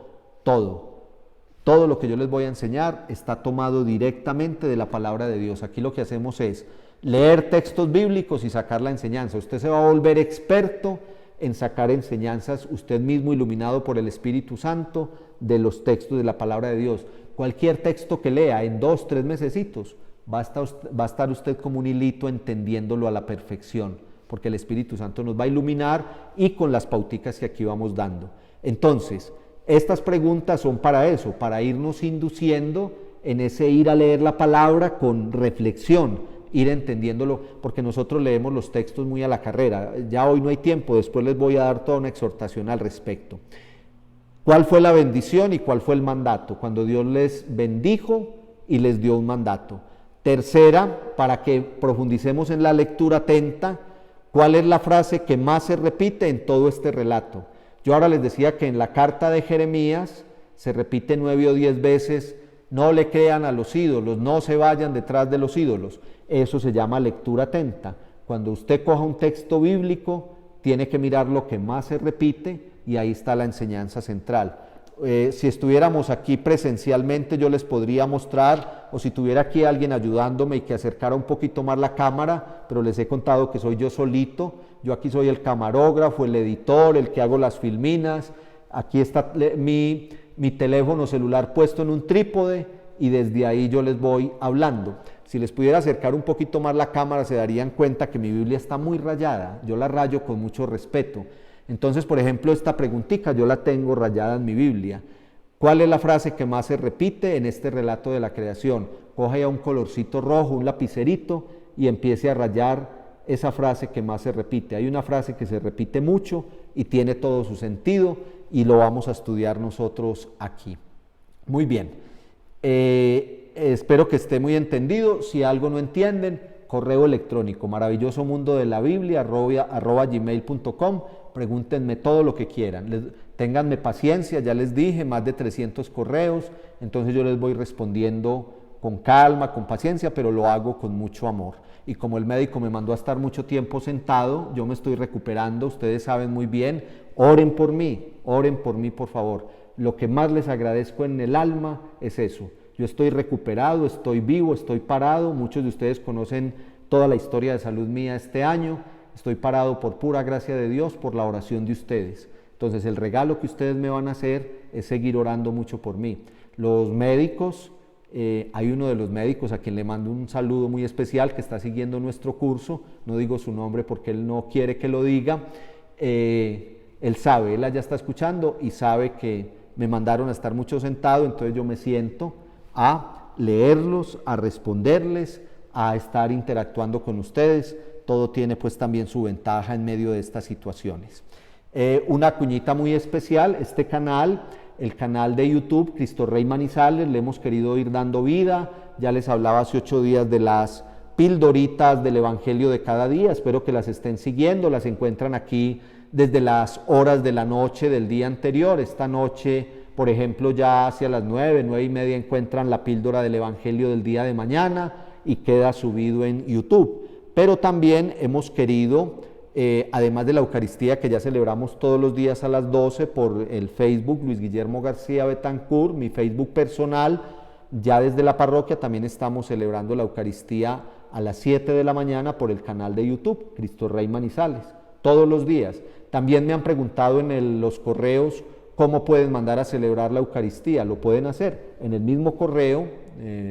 lo que yo les voy a enseñar está tomado directamente de la palabra de Dios. Aquí lo que hacemos es leer textos bíblicos y sacar la enseñanza. Usted se va a volver experto en sacar enseñanzas, usted mismo iluminado por el Espíritu Santo, de los textos de la palabra de Dios. Cualquier texto que lea en 2, 3 mesecitos, va a estar usted como un hilito entendiéndolo a la perfección, porque el Espíritu Santo nos va a iluminar y con las pauticas que aquí vamos dando. Entonces, estas preguntas son para eso, para irnos induciendo en ese ir a leer la palabra con reflexión, ir entendiéndolo, porque nosotros leemos los textos muy a la carrera. Ya hoy no hay tiempo, después les voy a dar toda una exhortación al respecto. ¿Cuál fue la bendición y cuál fue el mandato? Cuando Dios les bendijo y les dio un mandato. Tercera, para que profundicemos en la lectura atenta, ¿cuál es la frase que más se repite en todo este relato? Yo ahora les decía que en la carta de Jeremías se repite 9 o 10 veces: no le crean a los ídolos, no se vayan detrás de los ídolos. Eso se llama lectura atenta. Cuando usted coja un texto bíblico, tiene que mirar lo que más se repite y ahí está la enseñanza central. Si estuviéramos aquí presencialmente, yo les podría mostrar, o si tuviera aquí alguien ayudándome y que acercara un poquito más la cámara, pero les he contado que soy yo solito. Yo aquí soy el camarógrafo, el editor, el que hago las filminas. Aquí está mi teléfono celular puesto en un trípode y desde ahí yo les voy hablando. Si les pudiera acercar un poquito más la cámara, se darían cuenta que mi Biblia está muy rayada. Yo la rayo con mucho respeto. Entonces, por ejemplo, esta preguntita yo la tengo rayada en mi Biblia. ¿Cuál es la frase que más se repite en este relato de la creación? Coja ya un colorcito rojo, un lapicerito y empiece a rayar esa frase que más se repite. Hay una frase que se repite mucho y tiene todo su sentido y lo vamos a estudiar nosotros aquí. Muy bien. Espero que esté muy entendido. Si algo no entienden, correo electrónico maravillosomundodelabiblia@gmail.com. Pregúntenme todo lo que quieran. Ténganme paciencia, ya les dije, más de 300 correos, entonces yo les voy respondiendo con calma, con paciencia, pero lo hago con mucho amor. Y como el médico me mandó a estar mucho tiempo sentado, yo me estoy recuperando, ustedes saben muy bien, oren por mí, por favor. Lo que más les agradezco en el alma es eso. Yo estoy recuperado, estoy vivo, estoy parado. Muchos de ustedes conocen toda la historia de salud mía este año. Estoy parado por pura gracia de Dios, por la oración de ustedes. Entonces el regalo que ustedes me van a hacer es seguir orando mucho por mí. Los médicos, hay uno de los médicos a quien le mando un saludo muy especial que está siguiendo nuestro curso. No digo su nombre porque él no quiere que lo diga. Él sabe, él allá está escuchando y sabe que me mandaron a estar mucho sentado, entonces yo me siento a leerlos, a responderles, a estar interactuando con ustedes. Todo tiene pues también su ventaja en medio de estas situaciones. Una cuñita muy especial, este canal, el canal de YouTube, Cristo Rey Manizales, le hemos querido ir dando vida. Ya les hablaba hace 8 días de las pildoritas del Evangelio de cada día, espero que las estén siguiendo, las encuentran aquí desde las horas de la noche del día anterior. Esta noche, por ejemplo, ya hacia las 9:30 encuentran la píldora del Evangelio del día de mañana y queda subido en YouTube. Pero también hemos querido, además de la Eucaristía que ya celebramos todos los días a las 12 por el Facebook Luis Guillermo García Betancourt, mi Facebook personal, ya desde la parroquia también estamos celebrando la Eucaristía a las 7 de la mañana por el canal de YouTube, Cristo Rey Manizales, todos los días. También me han preguntado en los correos cómo pueden mandar a celebrar la Eucaristía. Lo pueden hacer en el mismo correo,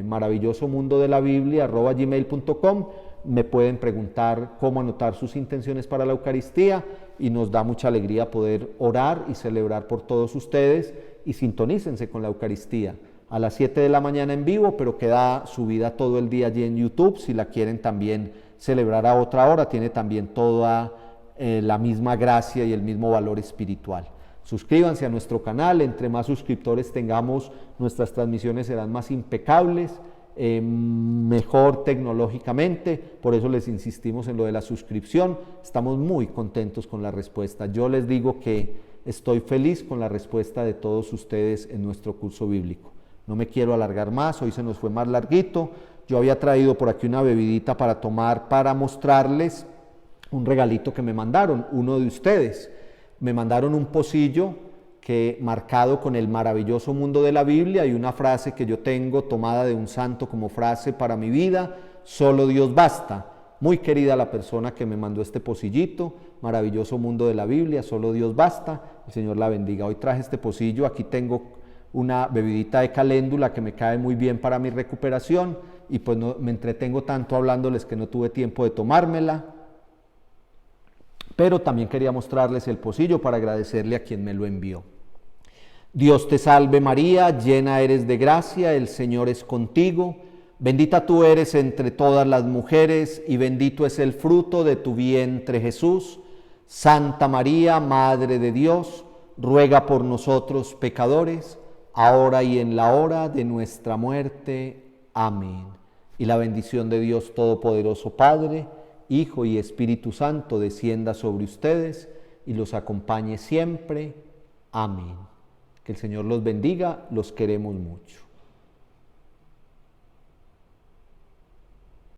maravillosomundodelabiblia@gmail.com. Me pueden preguntar cómo anotar sus intenciones para la Eucaristía y nos da mucha alegría poder orar y celebrar por todos ustedes. Y sintonícense con la Eucaristía a las 7 de la mañana en vivo, pero queda subida todo el día allí en YouTube. Si la quieren también celebrar a otra hora, tiene también toda la misma gracia y el mismo valor espiritual. Suscríbanse a nuestro canal, entre más suscriptores tengamos, nuestras transmisiones serán más impecables, mejor tecnológicamente, por eso les insistimos en lo de la suscripción. Estamos muy contentos con la respuesta. Yo les digo que estoy feliz con la respuesta de todos ustedes en nuestro curso bíblico. No me quiero alargar más, hoy se nos fue más larguito. Yo había traído por aquí una bebidita para tomar, para mostrarles un regalito que me mandaron, uno de ustedes. me mandaron un pocillo que marcado con el maravilloso mundo de la Biblia y una frase que yo tengo tomada de un santo como frase para mi vida: solo Dios basta. Muy querida la persona que me mandó este pocillito, maravilloso mundo de la Biblia, solo Dios basta. El Señor la bendiga. Hoy traje este pocillo, aquí tengo una bebidita de caléndula que me cae muy bien para mi recuperación y pues no, me entretengo tanto hablándoles que no tuve tiempo de tomármela. Pero también quería mostrarles el pocillo para agradecerle a quien me lo envió. Dios te salve María, llena eres de gracia, el Señor es contigo. Bendita tú eres entre todas las mujeres y bendito es el fruto de tu vientre Jesús. Santa María, Madre de Dios, ruega por nosotros pecadores, ahora y en la hora de nuestra muerte. Amén. Y la bendición de Dios Todopoderoso, Padre, Hijo y Espíritu Santo, descienda sobre ustedes y los acompañe siempre. Amén. Que el Señor los bendiga, los queremos mucho.